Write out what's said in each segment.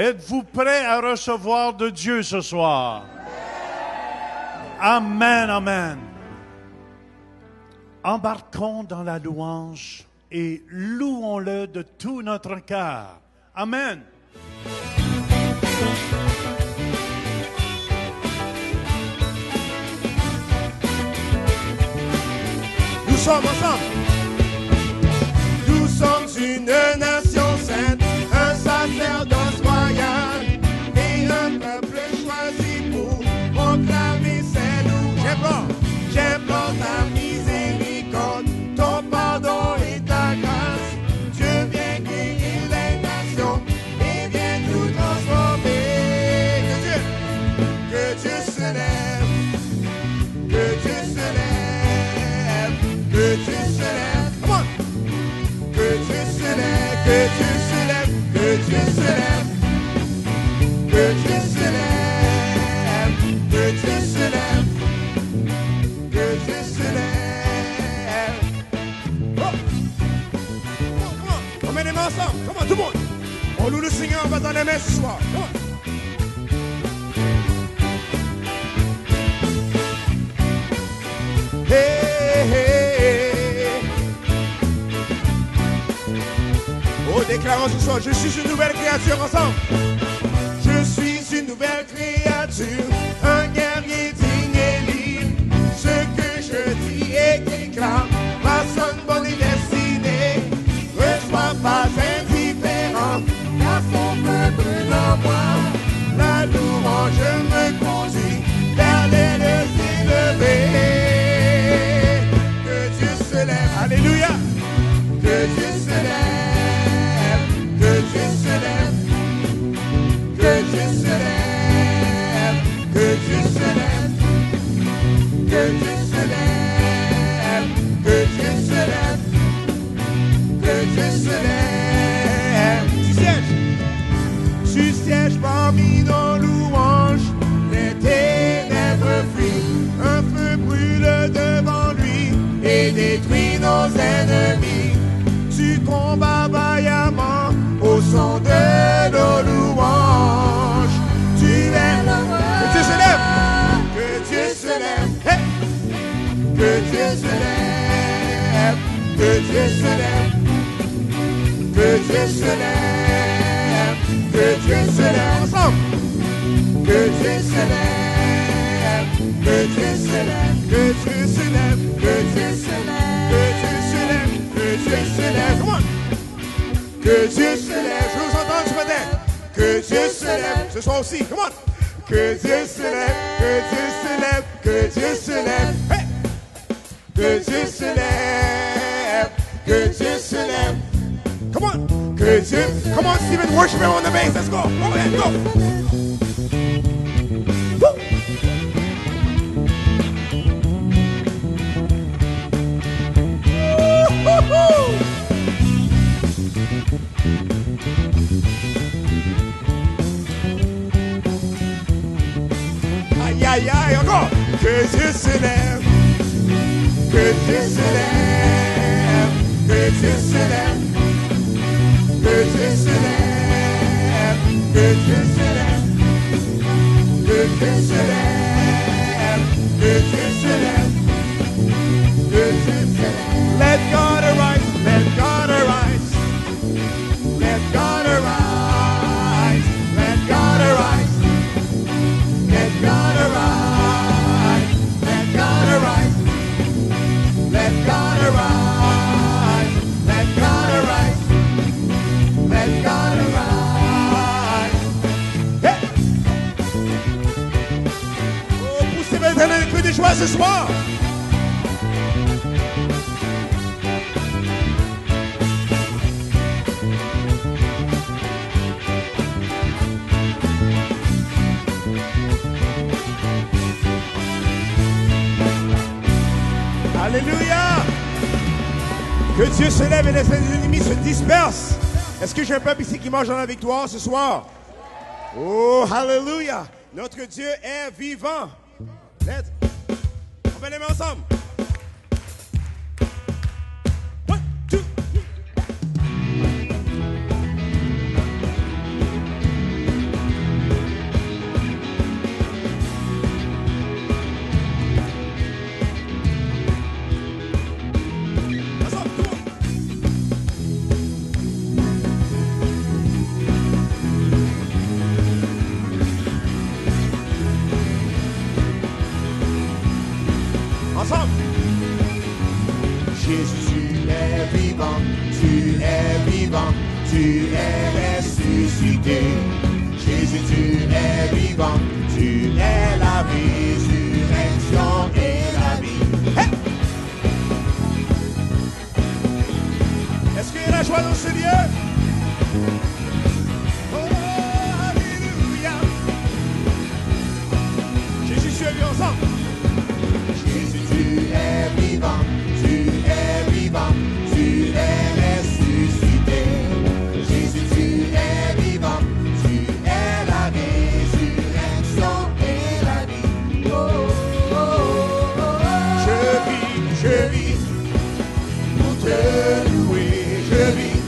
Êtes-vous prêts à recevoir de Dieu ce soir? Amen, amen. Embarquons dans la louange et louons-le de tout notre cœur. Amen. Nous sommes ensemble. Nous sommes une nation sainte, un sacerdoce royal et un peuple choisi pour proclamer ses louanges. J'implore ta miséricorde, ton pardon et ta grâce. Dieu vient guérir les nations et vient tout transformer. Que Dieu se lève, que Dieu se lève, que Dieu se lève. Come on. Que Dieu se lève, que Dieu se lève, que Dieu se lève, que Dieu se lève, que Dieu se lève, que Dieu se lève. Oh. Come on. On met les mains ensemble. Come on, tout le monde. On loue le Seigneur, on va dans les mains ce soir. Come on. Hey, hey, hey. Oh, déclarons ce soir, je suis une nouvelle créature ensemble. Je suis une nouvelle créature, un guerrier digne et libre. Ce que je dis et déclare, personne bonne et destinée. Ne sois pas indifférent, car son peuple en moi. La louange me conduit vers les lieux élevés. Alléluia. Que Dieu se lève, que Dieu se lève, que Dieu se lève, que Dieu se lève, que Dieu se lève, que Dieu se lève, que Dieu se lève. Tu sièges parmi nos louanges, les ténèbres fuient, un feu brûle devant lui et détruit nos ennemis. Tu combats vaillamment au son de nos louanges. Tu es le roi. Que Dieu se lève. Que Dieu se lève. Hey. Que Dieu se lève. Que Dieu se lève. Que Dieu se lève. Que Dieu se lève. Ensemble. Que Dieu se lève. Que Dieu se lève. Que Dieu se lève. Que Dieu se lève. Que Dieu se lève. Que Dieu se lève. Come on. Que Dieu se lève. Je vous entends ce matin. Que Dieu se lève. Ce soir aussi. Come on. Que Dieu se lève. Que Dieu se lève. Que Dieu se lève. Hey. Que Dieu se lève. Que Dieu se lève. Come on. Que Dieu. Come on, Stephen. Worship him on the bass. Let's go. Go ahead. Go. Woo. Aïe, aïe, aïe, encore. Que Dieu se lève. Que Dieu se lève. Que Dieu se lève. Que Dieu se lève. Que Dieu se lève. Que Dieu se lève. Que Dieu se lève. Que Dieu se lève. Let God arise. Let God arise. Let God arise. Let God arise. Let God arise. Let God arise. Let God arise. Let God arise. Let God arise. Hey! Oh, poussez maintenant les cris de joie ce soir. Alléluia! Que Dieu se lève et laisse les ennemis se dispersent. Est-ce que j'ai un peuple ici qui marche dans la victoire ce soir? Oh, Alléluia! Notre Dieu est vivant. On met les mains ensemble. One, two. tu es ressuscité. Jésus, tu es vivant, tu es la résurrection et la vie. Hey! Est-ce qu'il y a la joie dans ce lieu? Oh, alléluia. Jésus, tu es vivant. Jésus, tu es vivant, tu es vivant, tu es ressuscité. Jésus, tu es vivant, tu es la résurrection et la vie. Oh, oh, oh, oh. Je vis pour te louer, je vis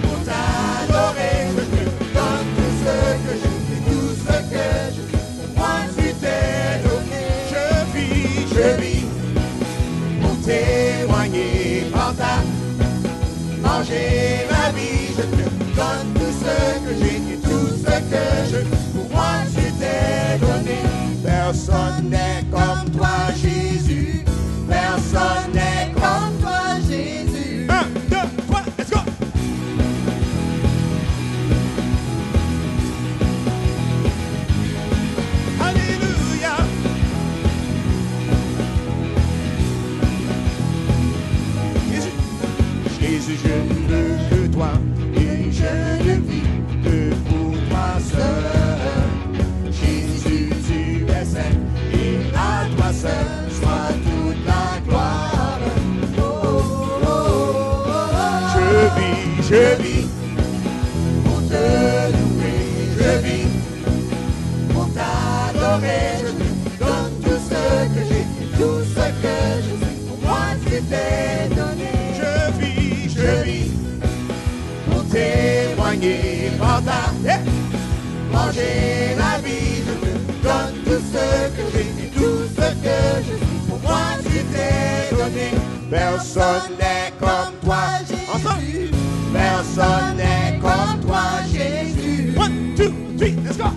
pour t'adorer. Je te donne tout ce que je fais, tout ce que je fais. Pour moi, tu t'es donné. Je vis pour témoigner par ta manger la vie. Je te donne tout ce que j'ai et tout ce que je. Pour moi, tu t'es donné. Personne n'est comme toi, Jésus. Personne n'est comme toi, Jésus. 1, 2, 3, let's go! Alléluia! Jésus, je ne veux que toi et je ne vis que pour toi seul. Jésus, tu es saint et à toi seul soit toute la gloire. Oh, oh, oh, oh. Je vis pour te louer, je vis pour t'adorer. Je te donne tout ce que j'ai, tout ce que je sais. Pour moi, tu t'es donné. Je vis pour témoigner par ta manger la vie. Je te donne tout ce que j'ai et tout ce que je suis. Pour moi, tu t'es donné. Personne n'est comme toi, Jésus. Personne n'est comme toi, Jésus. 1, 2, 3, let's go!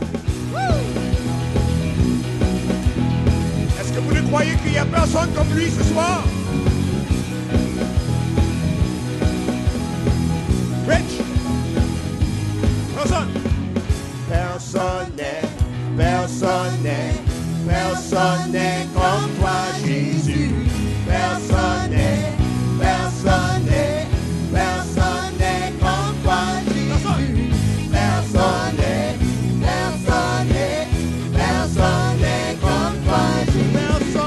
Est-ce que vous ne croyez qu'il n'y a personne comme lui ce soir? Rich. Personne. Personne n'est comme toi, Jésus. Personne n'est comme toi, Jésus. Personne n'est comme toi, Jésus. Personne n'est comme toi, Jésus. Personne n'est comme toi,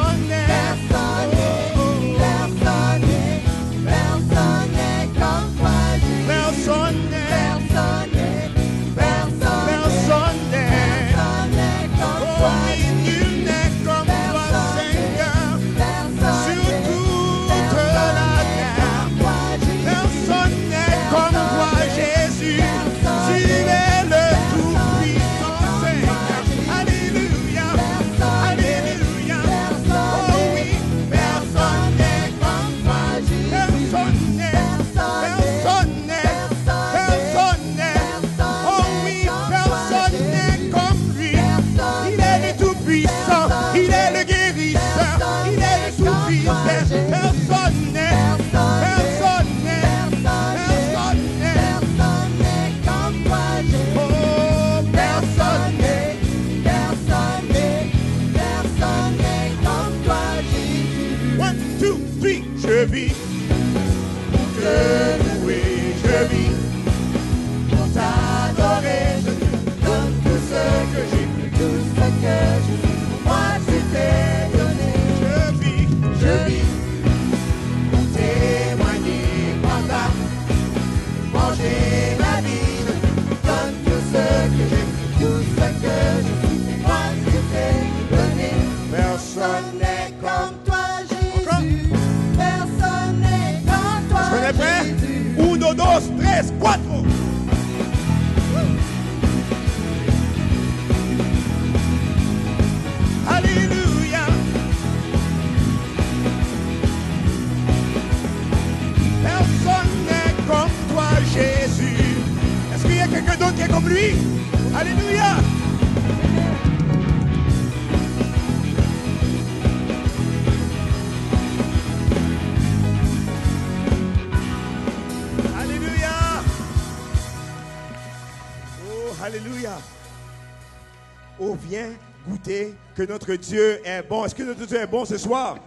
Oh, viens goûter que notre Dieu est bon. Est-ce que notre Dieu est bon ce soir?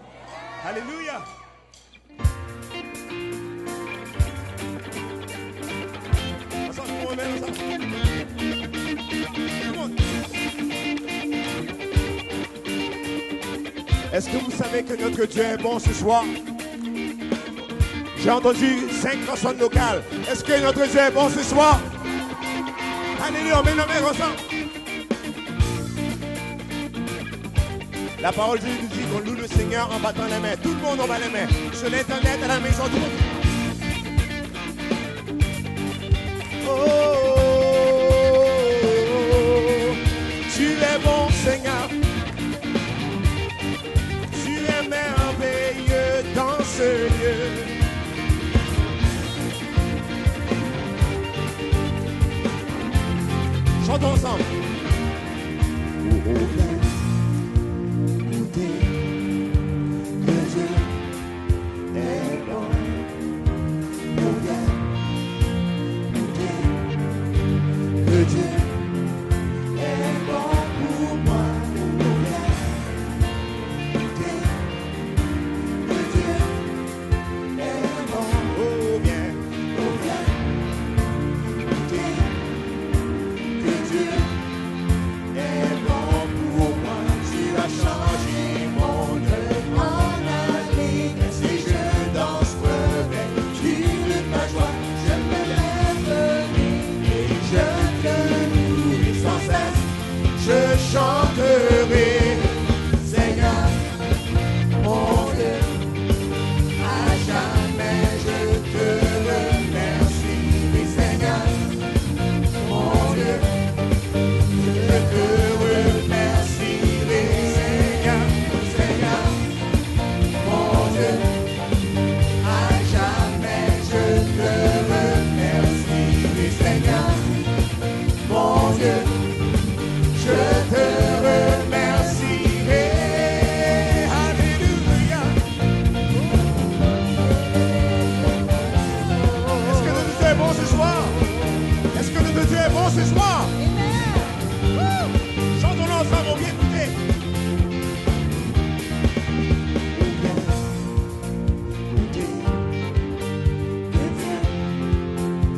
Alléluia. Ensemble, tout le monde, ensemble. Tout le monde. Est-ce que vous savez que notre Dieu est bon ce soir? J'ai entendu 5 personnes locales. Est-ce que notre Dieu est bon ce soir? Alléluia, on met nos mains ensemble. La parole de Dieu nous dit qu'on loue le Seigneur en battant les mains. Tout le monde en bat les mains. Sur l'internet, à la maison, tout le monde. Oh, tu es bon, Seigneur. Tu es merveilleux dans ce lieu. Chantons ensemble. Oh, goûtez que Dieu est bon. Oh, viens goûter que Dieu est bon pour moi. Oh, viens goûter que Dieu est bon. Oh, viens goûter que Dieu est bon pour moi. Tu as changé mon œuvre en aligre. Si je danse revêtu de ma joie, je me lève et je te louerai sans cesse. Je chanterai, Seigneur, mon Dieu, à jamais je te remercierai, Seigneur, mon Dieu. Je te remercierai, Seigneur, Seigneur, mon Dieu. À jamais je te remercierai, Seigneur, mon Dieu. Je te remercierai. Alléluia. Est-ce que notre Dieu est bon ce soir? Est-ce que notre Dieu est bon ce soir? Chantons-le ensemble, on vient écouter.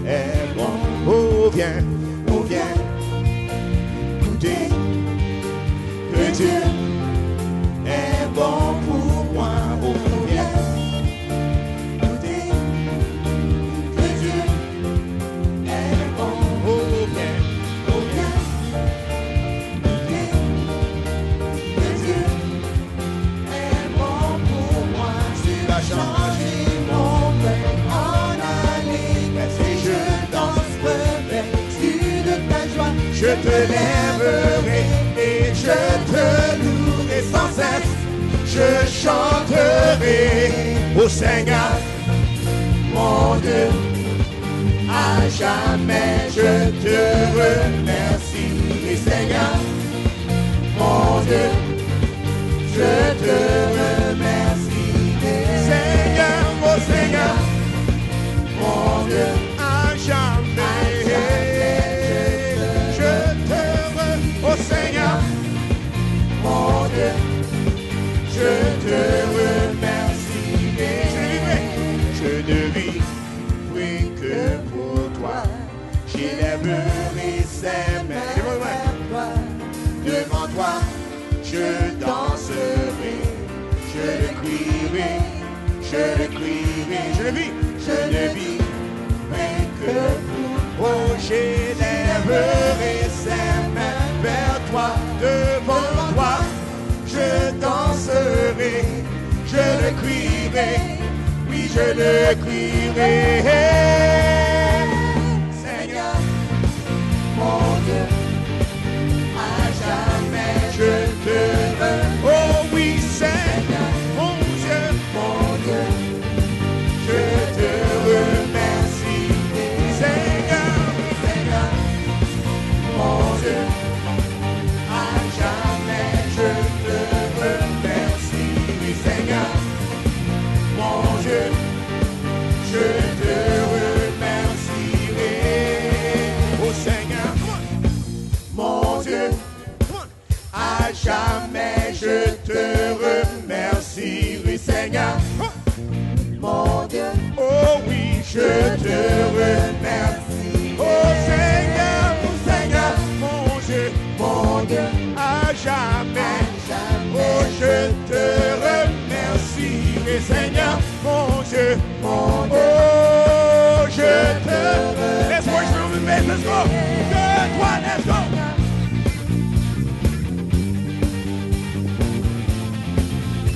Est bon. Oh, viens goûter que Dieu est bon pour moi. Oh, viens goûter que Dieu est bon. Oh, viens goûter que Dieu est bon pour moi. Tu vas changer mon pain en aligre. Si je danse revêtu de ta joie, je te lèverai et je te louerai sans cesse. Je chanterai au Seigneur, mon Dieu. À jamais je te remercierai, Seigneur, mon Dieu. Je te remercierai, Seigneur, oh Seigneur, mon Dieu. À jamais je te remercierai, oh Seigneur, mon Dieu. Je te remercierai. Je ne vivrai que pour toi. J'élèverai ses mains devant toi. Je danserai, je le crierai, je le crierai. Je ne vivrai que pour toi. Oh, j'élèverai ses mains vers toi, devant toi. Je danserai, je le crierai, oui je le crierai. Seigneur, mon Dieu, à jamais je te remercie. Oh oui, Seigneur, mon Dieu, je te remercie. Seigneur, Seigneur, mon Dieu, à jamais je te remercie. Seigneur, mon Dieu, je te remercie. à jamais je te remercierai, Seigneur. Mon Dieu, oh oui, je te remercie. Oh Seigneur, mon Dieu, à jamais. Oh, je te remercie, Seigneur, mon Dieu. Oh, je te. Let's worship him in bed. Let's go. Good one, let's go.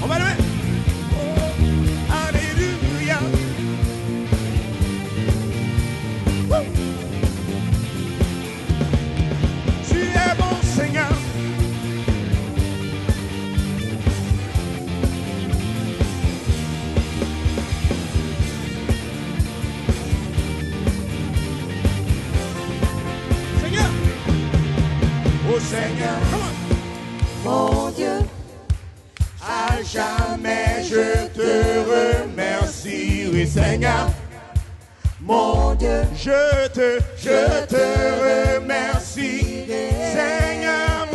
On va le mettre. Alléluia. Tu es bon, Seigneur. Oh Seigneur, mon Dieu, à jamais je te remercierai, Seigneur. Mon Dieu, je te remercierai, Seigneur,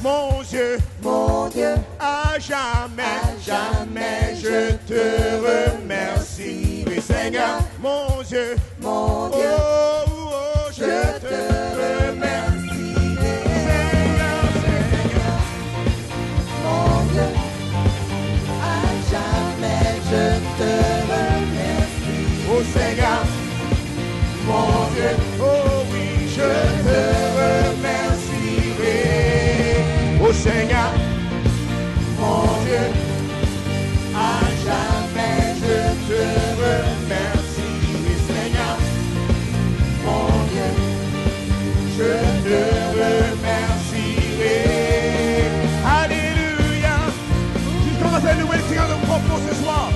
mon Dieu, à jamais je te remercierai, Seigneur, mon Dieu, oh, oh, je te remercie. Oh Seigneur, mon Dieu, oh oui, je te remercierai. Oh Seigneur, mon Dieu, à jamais je te remercierai. Seigneur, mon Dieu, je te remercierai. Alléluia. Je commence à louer le Seigneur de propos ce soir.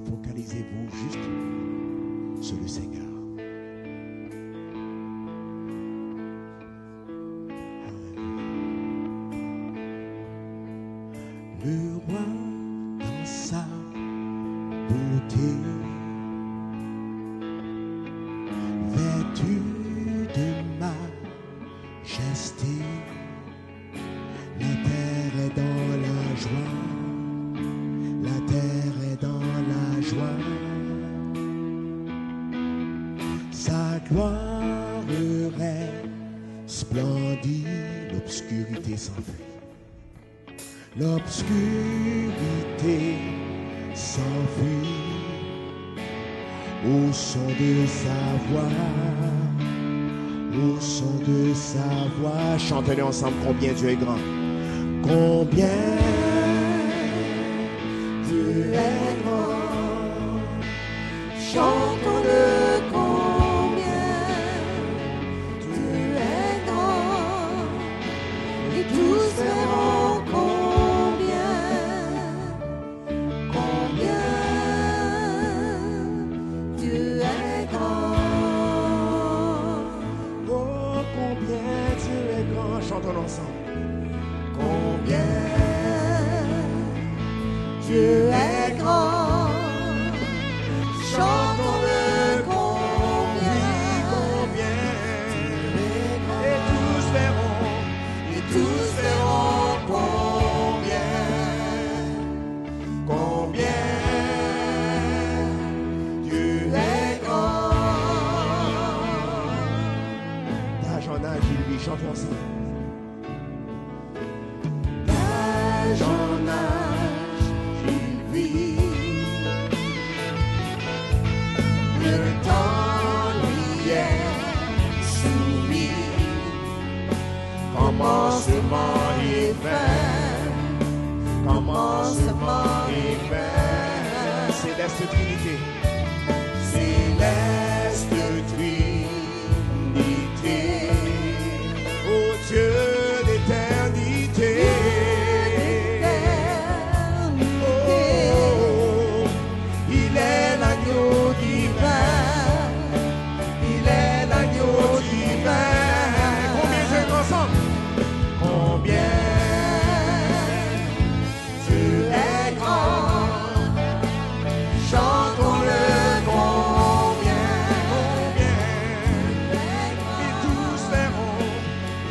Focalisez-vous juste sur le Seigneur. Le roi dans sa beauté, vêtu de majesté, la terre est dans la joie, la terre est dans la joie, sa gloire resplendit, l'obscurité s'enfuit. L'obscurité s'enfuit au son de sa voix, au son de sa voix. Chantez-le ensemble, combien Dieu est grand. Combien Dieu est grand. Chantons-le combien Chantons ensemble. Combien Dieu est grand, chantons-le combien, Et tous verront combien Dieu est grand. d'âge en âge, il vit. Chantons ensemble. D'âge en âge, il vit. Le temps lui est soumis. Commencement et fin, commencement et fin. Céleste Trinité. Céleste Trinité, Ô Dieu d'éternité. oh, il est l'agneau divin, il est l'agneau divin. Combien Dieu est ensemble? Combien Dieu est grand, chantons-le combien, Et tous verront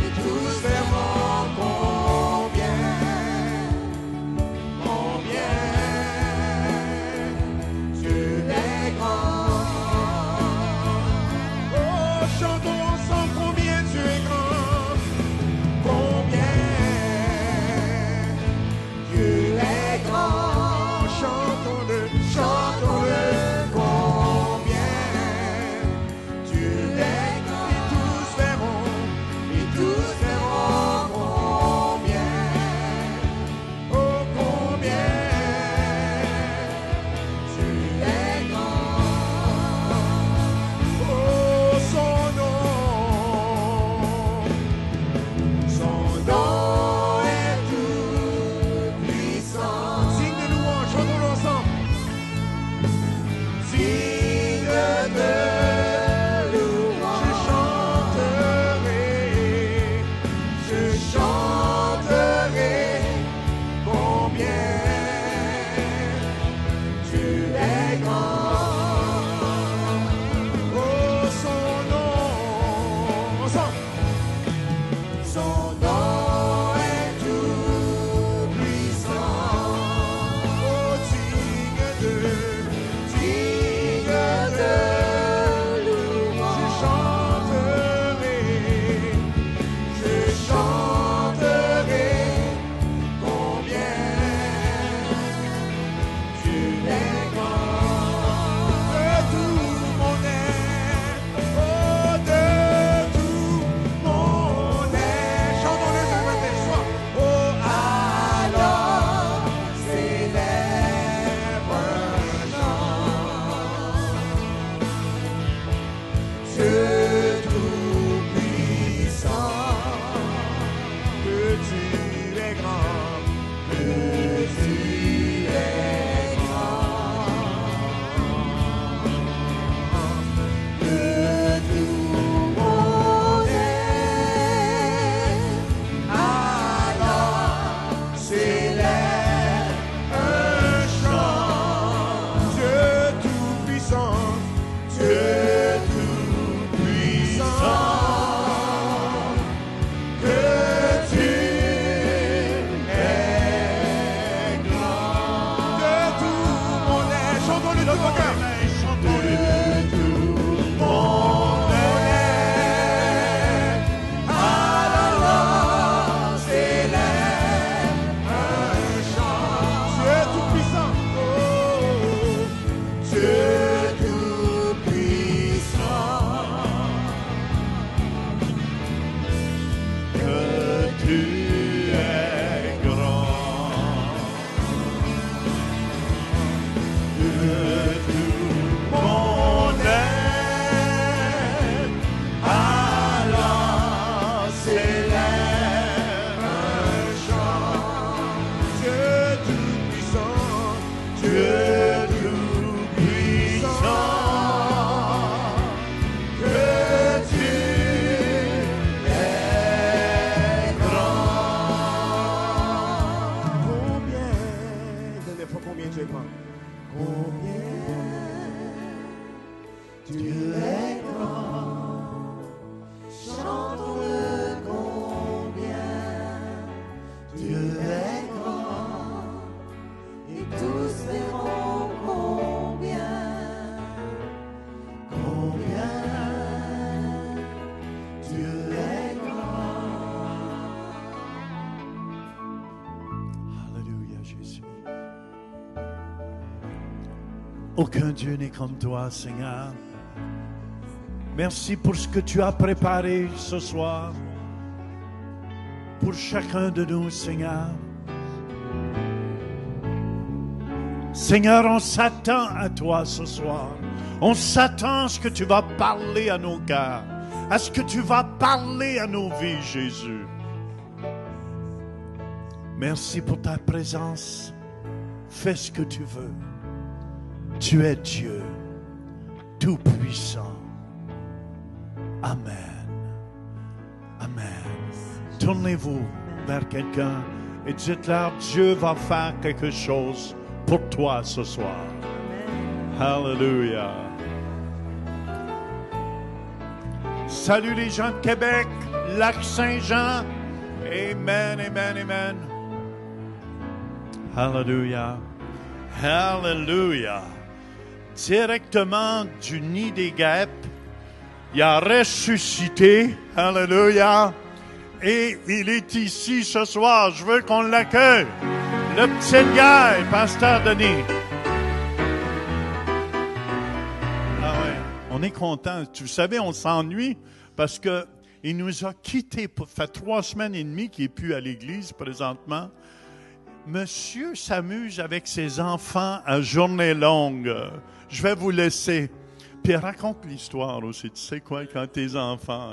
et tous verront combien, Dieu est grand. Oh, chantons ensemble combien Dieu est grand. Combien Dieu est grand, Chantons-le. chantons-le combien Dieu est grand. Et tous verront Et tous verront combien, oh combien Dieu est grand. oh, son Son nom est tout puissant. signe de louange. Chantons-le ensemble. Signe de louange, je chanterai combien Dieu est grand. Oh, son nom. Ensemble. Son nom est tout puissant. Oh, digne de louange, je chanterai. je chanterai combien Dieu est grand. De tout mon être, oh, de tout mon être. Chantons-le ce matin soir. Oh, Alors célèbre un chant, Dieu tout-puissant, que tu es grand. que tu es grand, que tout mon être, alors célèbre un chant, Dieu tout-puissant, Dieu tout-puissant, que tu es grand. de tout mon être. Chantons-le de ton cœur. Chantons-le. Mon être, alors célèbre un chant, Dieu tout-puissant. Oh, Dieu tout-puissant. Dieu est Chantons-le combien Dieu est grand, et tous verront combien Dieu est grand. Alléluia, Jésus. Aucun Dieu n'est comme toi, Seigneur. Merci pour ce que tu as préparé ce soir pour chacun de nous, Seigneur. Seigneur, on s'attend à toi ce soir. On s'attend à ce que tu vas parler à nos cœurs, à ce que tu vas parler à nos vies, Jésus. Merci pour ta présence. Fais ce que tu veux. Tu es Dieu, tout-puissant. Amen. Amen. Tournez-vous vers quelqu'un et dites-leur, Dieu va faire quelque chose pour toi ce soir. Hallelujah. Salut les gens de Québec, Lac-Saint-Jean. Amen, amen, amen. Hallelujah. Hallelujah. Directement du nid des guêpes, il a ressuscité. Hallelujah. Et il est ici ce soir. Je veux qu'on l'accueille. Le petit gars, Pasteur Denis. Ah ouais, on est content. Tu savais, on s'ennuie parce que il nous a quittés. Ça fait 3 semaines et demie qu'il n'est plus à l'église présentement. Monsieur s'amuse avec ses enfants à journée longue. Je vais vous laisser. Puis raconte l'histoire aussi. Tu sais quoi, quand tes enfants,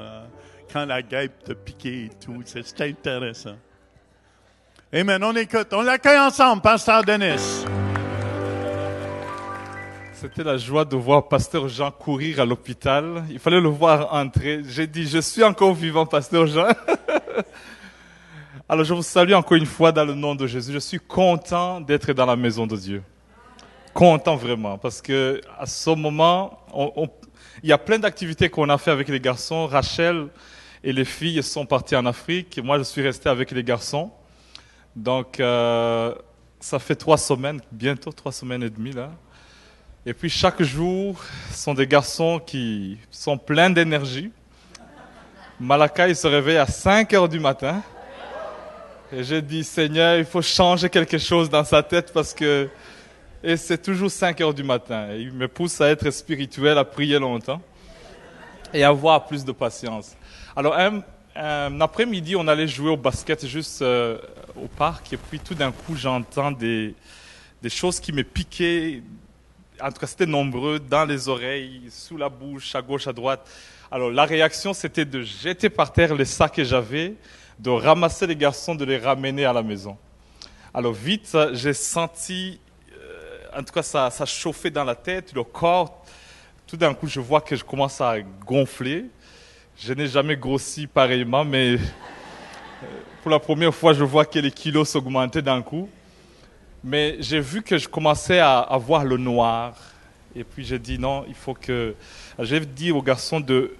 quand la guêpe t'a piqué et tout, c'est intéressant. Amen, on écoute. On l'accueille ensemble, Pasteur Denis. C'était la joie de voir Pasteur Jean courir à l'hôpital. Il fallait le voir entrer. J'ai dit, je suis encore vivant, Pasteur Jean. Alors, je vous salue encore une fois dans le nom de Jésus. Je suis content d'être dans la maison de Dieu. Content vraiment, parce que à ce moment, il y a plein d'activités qu'on a fait avec les garçons. Rachel et les filles sont parties en Afrique. Moi, je suis resté avec les garçons. Donc, ça fait 3 semaines, bientôt 3 semaines et demie là. Et puis, chaque jour, sont des garçons qui sont pleins d'énergie. Malaka, il se réveille à 5 heures du matin. Et j'ai dit, Seigneur, il faut changer quelque chose dans sa tête parce que... Et c'est toujours 5 heures du matin. Et il me pousse à être spirituel, à prier longtemps et à avoir plus de patience. Alors, un après-midi, on allait jouer au basket juste au parc. Et puis, tout d'un coup, j'entends des choses qui me piquaient. En tout cas, c'était nombreux, dans les oreilles, sous la bouche, à gauche, à droite. Alors, la réaction, c'était de jeter par terre les sacs que j'avais, de ramasser les garçons, de les ramener à la maison. Alors, vite, j'ai senti... En tout cas, ça chauffait dans la tête, le corps. Tout d'un coup, je vois que je commence à gonfler. Je n'ai jamais grossi pareillement, mais pour la première fois, je vois que les kilos s'augmentaient d'un coup. Mais j'ai vu que je commençais à voir le noir. Et puis, j'ai dit non, il faut que... J'ai dit aux garçons de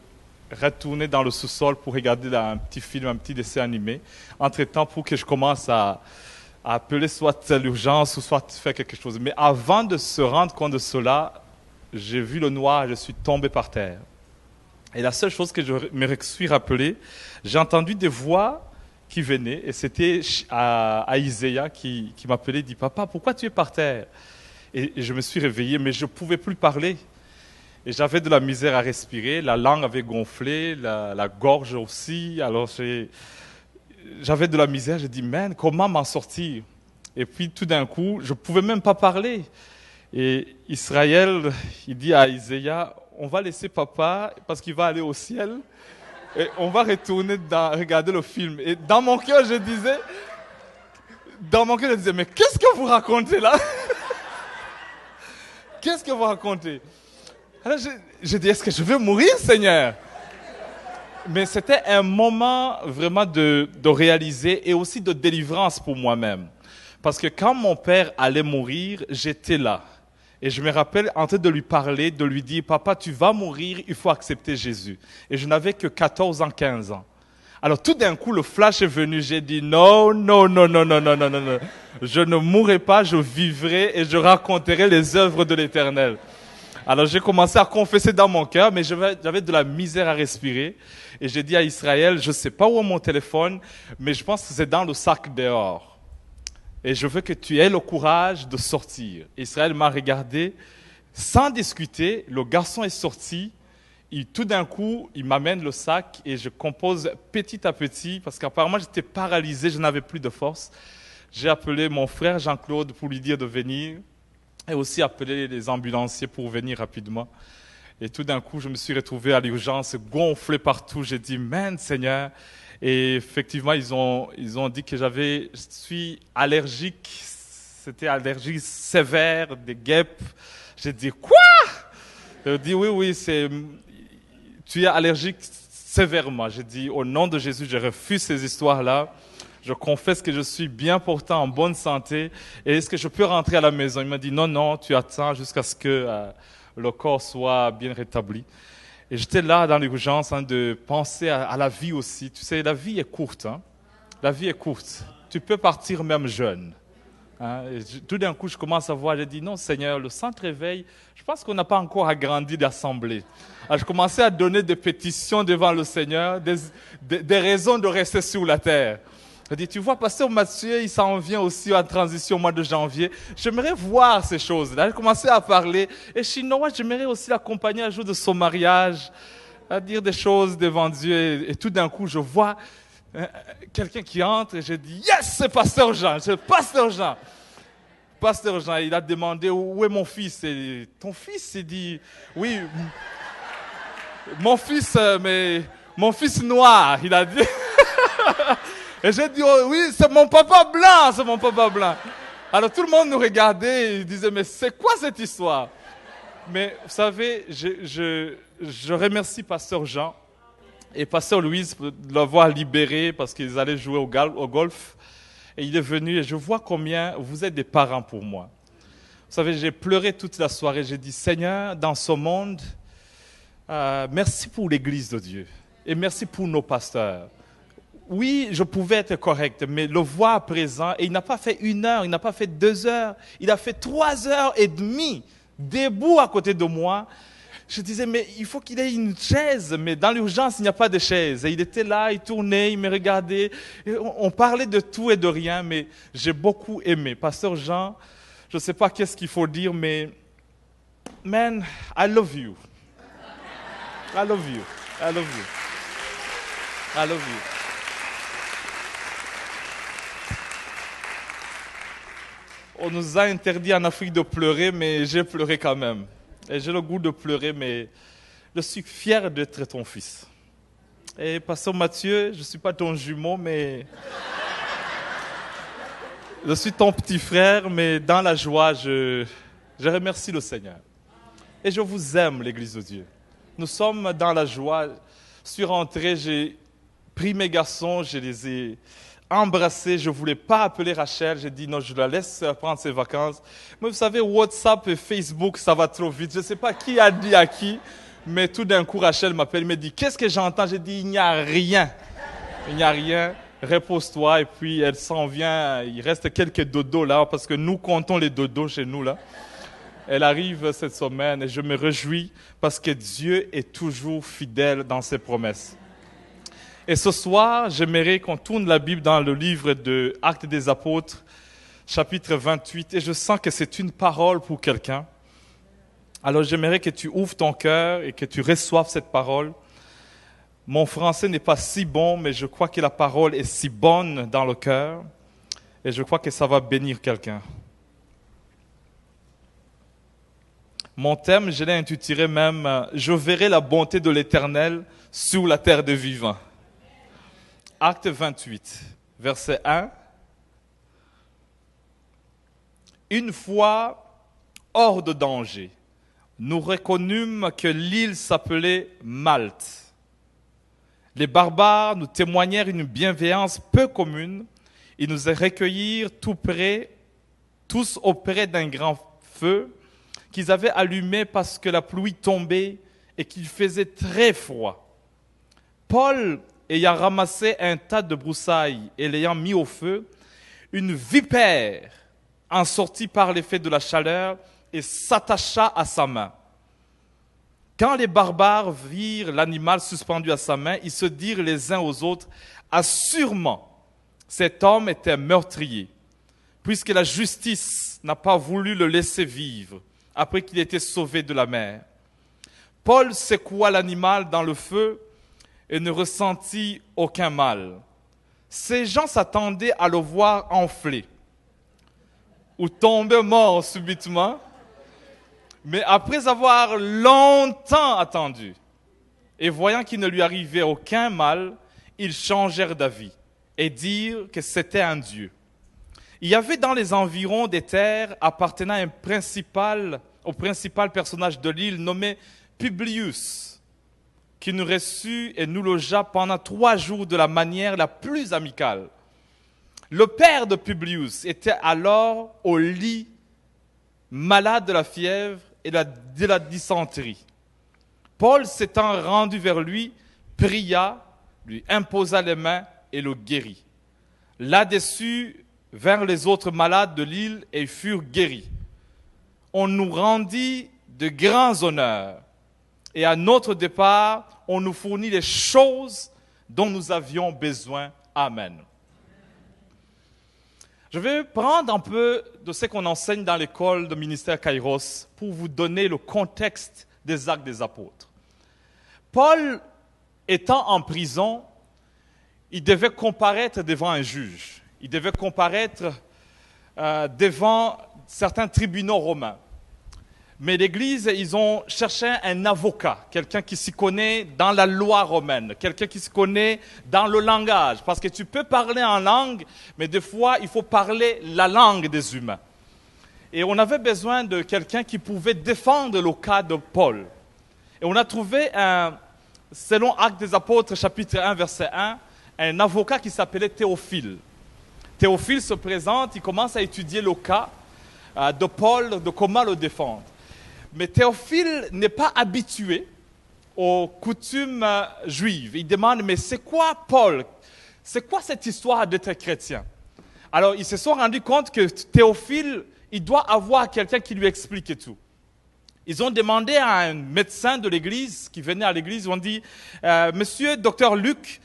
retourner dans le sous-sol pour regarder un petit film, un petit dessin animé. Entre-temps, pour que je commence à appeler soit l'urgence ou soit faire quelque chose. Mais avant de se rendre compte de cela, j'ai vu le noir et je suis tombé par terre. Et la seule chose que je me suis rappelé, j'ai entendu des voix qui venaient et c'était à Isaïe qui m'appelait et dit « Papa, pourquoi tu es par terre ?» Et je me suis réveillé, mais je ne pouvais plus parler. Et j'avais de la misère à respirer, la langue avait gonflé, la gorge aussi. Alors j'avais de la misère, j'ai dit, man, comment m'en sortir? Et puis tout d'un coup, je ne pouvais même pas parler. Et Israël, il dit à Isaïe, on va laisser papa parce qu'il va aller au ciel et on va retourner regarder le film. Et dans mon cœur, je disais, mais qu'est-ce que vous racontez là? Qu'est-ce que vous racontez? Alors j'ai dit, est-ce que je vais mourir, Seigneur? Mais c'était un moment vraiment de réaliser et aussi de délivrance pour moi-même. Parce que quand mon père allait mourir, j'étais là. Et je me rappelle en train de lui parler, de lui dire, papa, tu vas mourir, il faut accepter Jésus. Et je n'avais que 14 ans, 15 ans. Alors tout d'un coup, le flash est venu. J'ai dit, non, non, non, non, non, non, non, non, non. Je ne mourrai pas, je vivrai et je raconterai les œuvres de l'Éternel. Alors j'ai commencé à confesser dans mon cœur, mais j'avais de la misère à respirer. Et j'ai dit à Israël, je ne sais pas où est mon téléphone, mais je pense que c'est dans le sac dehors. Et je veux que tu aies le courage de sortir. Israël m'a regardé, sans discuter, le garçon est sorti. Tout d'un coup, il m'amène le sac et je compose petit à petit, parce qu'apparemment j'étais paralysé, je n'avais plus de force. J'ai appelé mon frère Jean-Claude pour lui dire de venir, et aussi appelé les ambulanciers pour venir rapidement. Et tout d'un coup, je me suis retrouvé à l'urgence, gonflé partout. J'ai dit, man, Seigneur. Et effectivement, ils ont dit que je suis allergique. C'était allergie sévère, des guêpes. J'ai dit, quoi? Ils ont dit, oui, tu es allergique sévèrement. J'ai dit, au nom de Jésus, je refuse ces histoires-là. Je confesse que je suis bien portant, en bonne santé. Et est-ce que je peux rentrer à la maison? Il m'a dit, non, tu attends jusqu'à ce que le corps soit bien rétabli. Et j'étais là dans l'urgence de penser à la vie aussi. Tu sais, la vie est courte. La vie est courte. Tu peux partir même jeune. Et tout d'un coup, je commence à voir, j'ai dit, non Seigneur, le centre réveil, je pense qu'on n'a pas encore agrandi d'assemblée. Alors, je commençais à donner des pétitions devant le Seigneur, des raisons de rester sur la terre. J'ai dit, tu vois, pasteur Mathieu, il s'en vient aussi en transition au mois de janvier. J'aimerais voir ces choses-là. J'ai commencé à parler. Et chinois, j'aimerais aussi l'accompagner un jour de son mariage, à dire des choses devant Dieu. Et tout d'un coup, je vois quelqu'un qui entre et je dis, yes, c'est pasteur Jean. C'est pasteur Jean. Pasteur Jean, il a demandé, où est mon fils? Et ton fils, il dit, oui, mon fils, mais mon fils noir, il a dit. Et j'ai dit, oh, oui, c'est mon papa blanc. Alors tout le monde nous regardait et disait, mais c'est quoi cette histoire? Mais vous savez, je remercie pasteur Jean et pasteur Louise de l'avoir libéré parce qu'ils allaient jouer au golf. Et il est venu et je vois combien vous êtes des parents pour moi. Vous savez, j'ai pleuré toute la soirée. J'ai dit, Seigneur, dans ce monde, merci pour l'Église de Dieu et merci pour nos pasteurs. Oui, je pouvais être correct, mais le voir présent, et il n'a pas fait 1 heure, il n'a pas fait 2 heures, il a fait 3 heures et demie, debout à côté de moi. Je disais, mais il faut qu'il ait une chaise, mais dans l'urgence, il n'y a pas de chaise. Et il était là, il tournait, il me regardait. Et on parlait de tout et de rien, mais j'ai beaucoup aimé. Pasteur Jean, je ne sais pas qu'est-ce qu'il faut dire, mais man, I love you. I love you. I love you. I love you. On nous a interdit en Afrique de pleurer, mais j'ai pleuré quand même. Et j'ai le goût de pleurer, mais je suis fier d'être ton fils. Et pasteur Mathieu, je ne suis pas ton jumeau, mais je suis ton petit frère, mais dans la joie, je remercie le Seigneur. Et je vous aime, l'Église de Dieu. Nous sommes dans la joie. Je suis rentré, j'ai pris mes garçons, je les ai embrassé, je ne voulais pas appeler Rachel, j'ai dit non, je la laisse prendre ses vacances. Mais vous savez, WhatsApp et Facebook, ça va trop vite. Je ne sais pas qui a dit à qui, mais tout d'un coup, Rachel m'appelle, elle me dit, qu'est-ce que j'entends? J'ai dit, il n'y a rien. Il n'y a rien, repose-toi. Et puis, elle s'en vient, il reste quelques dodos là, parce que nous comptons les dodos chez nous là. Elle arrive cette semaine et je me réjouis parce que Dieu est toujours fidèle dans ses promesses. Et ce soir, j'aimerais qu'on tourne la Bible dans le livre de Actes des Apôtres, chapitre 28, et je sens que c'est une parole pour quelqu'un. Alors j'aimerais que tu ouvres ton cœur et que tu reçoives cette parole. Mon français n'est pas si bon, mais je crois que la parole est si bonne dans le cœur, et je crois que ça va bénir quelqu'un. Mon thème, je l'ai intitulé même « Je verrai la bonté de l'Éternel sur la terre des vivants ». Acte 28, verset 1. Une fois hors de danger, nous reconnûmes que l'île s'appelait Malte. Les barbares nous témoignèrent une bienveillance peu commune. Ils nous recueillirent tous auprès d'un grand feu qu'ils avaient allumé parce que la pluie tombait et qu'il faisait très froid. Paul, ayant ramassé un tas de broussailles et l'ayant mis au feu, une vipère en sortit par l'effet de la chaleur et s'attacha à sa main. Quand les barbares virent l'animal suspendu à sa main, ils se dirent les uns aux autres, « Assurément, cet homme était meurtrier, puisque la justice n'a pas voulu le laisser vivre après qu'il ait été sauvé de la mer. » Paul secoua l'animal dans le feu et ne ressentit aucun mal. Ces gens s'attendaient à le voir enfler ou tomber mort subitement. Mais après avoir longtemps attendu et voyant qu'il ne lui arrivait aucun mal, ils changèrent d'avis et dirent que c'était un dieu. Il y avait dans les environs des terres appartenant au principal personnage de l'île nommé Publius, qui nous reçut et nous logea pendant 3 jours de la manière la plus amicale. Le père de Publius était alors au lit, malade de la fièvre et de la dysenterie. Paul, s'étant rendu vers lui, pria, lui imposa les mains et le guérit. Là-dessus vinrent les autres malades de l'île et furent guéris. On nous rendit de grands honneurs et à notre départ, on nous fournit les choses dont nous avions besoin. Amen. Je vais prendre un peu de ce qu'on enseigne dans l'école de ministère Kairos pour vous donner le contexte des actes des apôtres. Paul, étant en prison, il devait comparaître devant un juge. Il devait comparaître devant certains tribunaux romains. Mais l'Église, ils ont cherché un avocat, quelqu'un qui s'y connaît dans la loi romaine, quelqu'un qui s'y connaît dans le langage. Parce que tu peux parler en langue, mais des fois, il faut parler la langue des humains. Et on avait besoin de quelqu'un qui pouvait défendre le cas de Paul. Et on a trouvé, selon Actes des Apôtres, chapitre 1, verset 1, un avocat qui s'appelait Théophile. Théophile se présente, il commence à étudier le cas de Paul, de comment le défendre. Mais Théophile n'est pas habitué aux coutumes juives. Il demande, mais c'est quoi Paul? C'est quoi cette histoire d'être chrétien? Alors, ils se sont rendus compte que Théophile, il doit avoir quelqu'un qui lui explique tout. Ils ont demandé à un médecin de l'église, qui venait à l'église, ils ont dit, Monsieur Docteur Luc,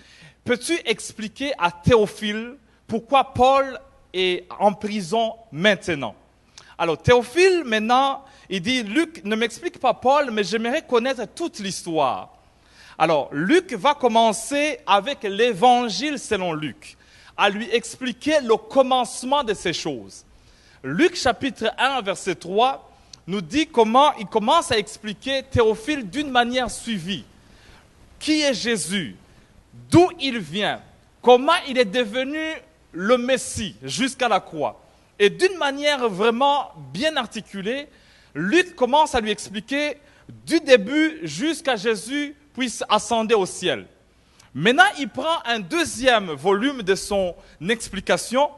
peux-tu expliquer à Théophile pourquoi Paul est en prison maintenant? Alors, Théophile, maintenant, il dit, Luc, ne m'explique pas Paul, mais j'aimerais connaître toute l'histoire. Alors, Luc va commencer avec l'évangile selon Luc, à lui expliquer le commencement de ces choses. Luc, chapitre 1, verset 3, nous dit comment il commence à expliquer Théophile d'une manière suivie. Qui est Jésus? D'où il vient? Comment il est devenu le Messie jusqu'à la croix? Et d'une manière vraiment bien articulée, Luc commence à lui expliquer du début jusqu'à Jésus puisse ascender au ciel. Maintenant, il prend un deuxième volume de son explication.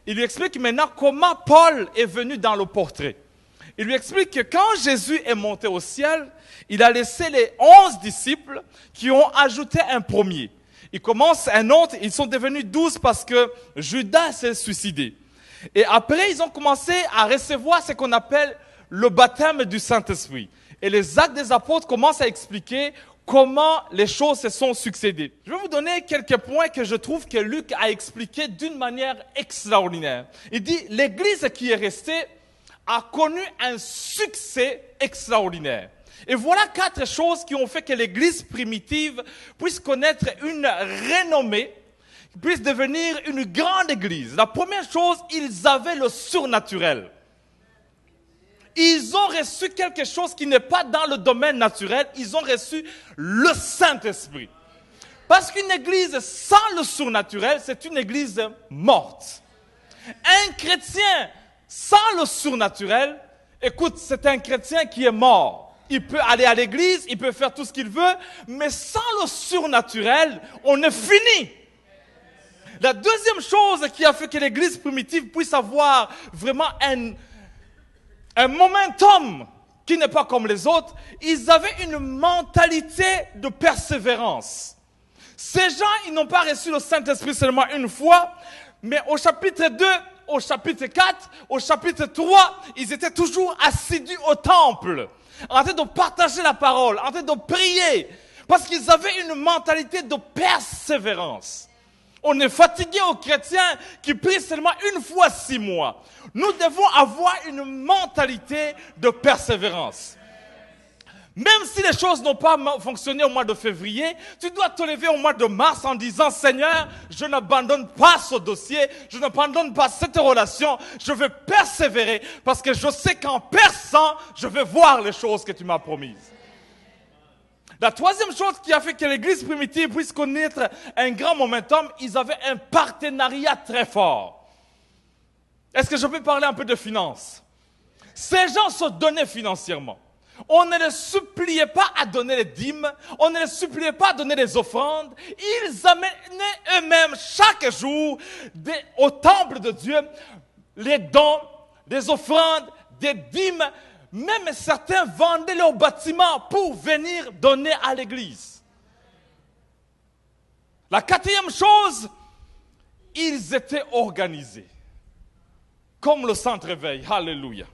Il lui explique maintenant comment Paul est venu dans le portrait. Il lui explique que quand Jésus est monté au ciel, il a laissé les 11 disciples qui ont ajouté un premier. Il commence un autre, ils sont devenus 12 parce que Judas s'est suicidé. Et après, ils ont commencé à recevoir ce qu'on appelle le baptême du Saint-Esprit. Et les actes des apôtres commencent à expliquer comment les choses se sont succédées. Je vais vous donner quelques points que je trouve que Luc a expliqués d'une manière extraordinaire. Il dit, l'Église qui est restée a connu un succès extraordinaire. Et voilà 4 choses qui ont fait que l'Église primitive puisse connaître une renommée, puisse devenir une grande Église. La première chose, ils avaient le surnaturel. Ils ont reçu quelque chose qui n'est pas dans le domaine naturel. Ils ont reçu le Saint-Esprit. Parce qu'une église sans le surnaturel, c'est une église morte. Un chrétien sans le surnaturel, écoute, c'est un chrétien qui est mort. Il peut aller à l'église, il peut faire tout ce qu'il veut, mais sans le surnaturel, on est fini. La deuxième chose qui a fait que l'église primitive puisse avoir vraiment un momentum qui n'est pas comme les autres, ils avaient une mentalité de persévérance. Ces gens, ils n'ont pas reçu le Saint-Esprit seulement une fois, mais au chapitre 2, au chapitre 4, au chapitre 3, ils étaient toujours assidus au temple, en train de partager la parole, en train de prier, parce qu'ils avaient une mentalité de persévérance. On est fatigué aux chrétiens qui prient seulement une fois 6 mois. Nous devons avoir une mentalité de persévérance. Même si les choses n'ont pas fonctionné au mois de février, tu dois te lever au mois de mars en disant « Seigneur, je n'abandonne pas ce dossier, je n'abandonne pas cette relation, je vais persévérer parce que je sais qu'en perçant, je vais voir les choses que tu m'as promises. » La troisième chose qui a fait que l'Église primitive puisse connaître un grand momentum, ils avaient un partenariat très fort. Est-ce que je peux parler un peu de finances? Ces gens se donnaient financièrement. On ne les suppliait pas à donner les dîmes, on ne les suppliait pas à donner les offrandes. Ils amenaient eux-mêmes chaque jour au temple de Dieu les dons, des offrandes, des dîmes. Même certains vendaient leurs bâtiments pour venir donner à l'église. La quatrième chose, ils étaient organisés. Comme le centre réveil. Alléluia.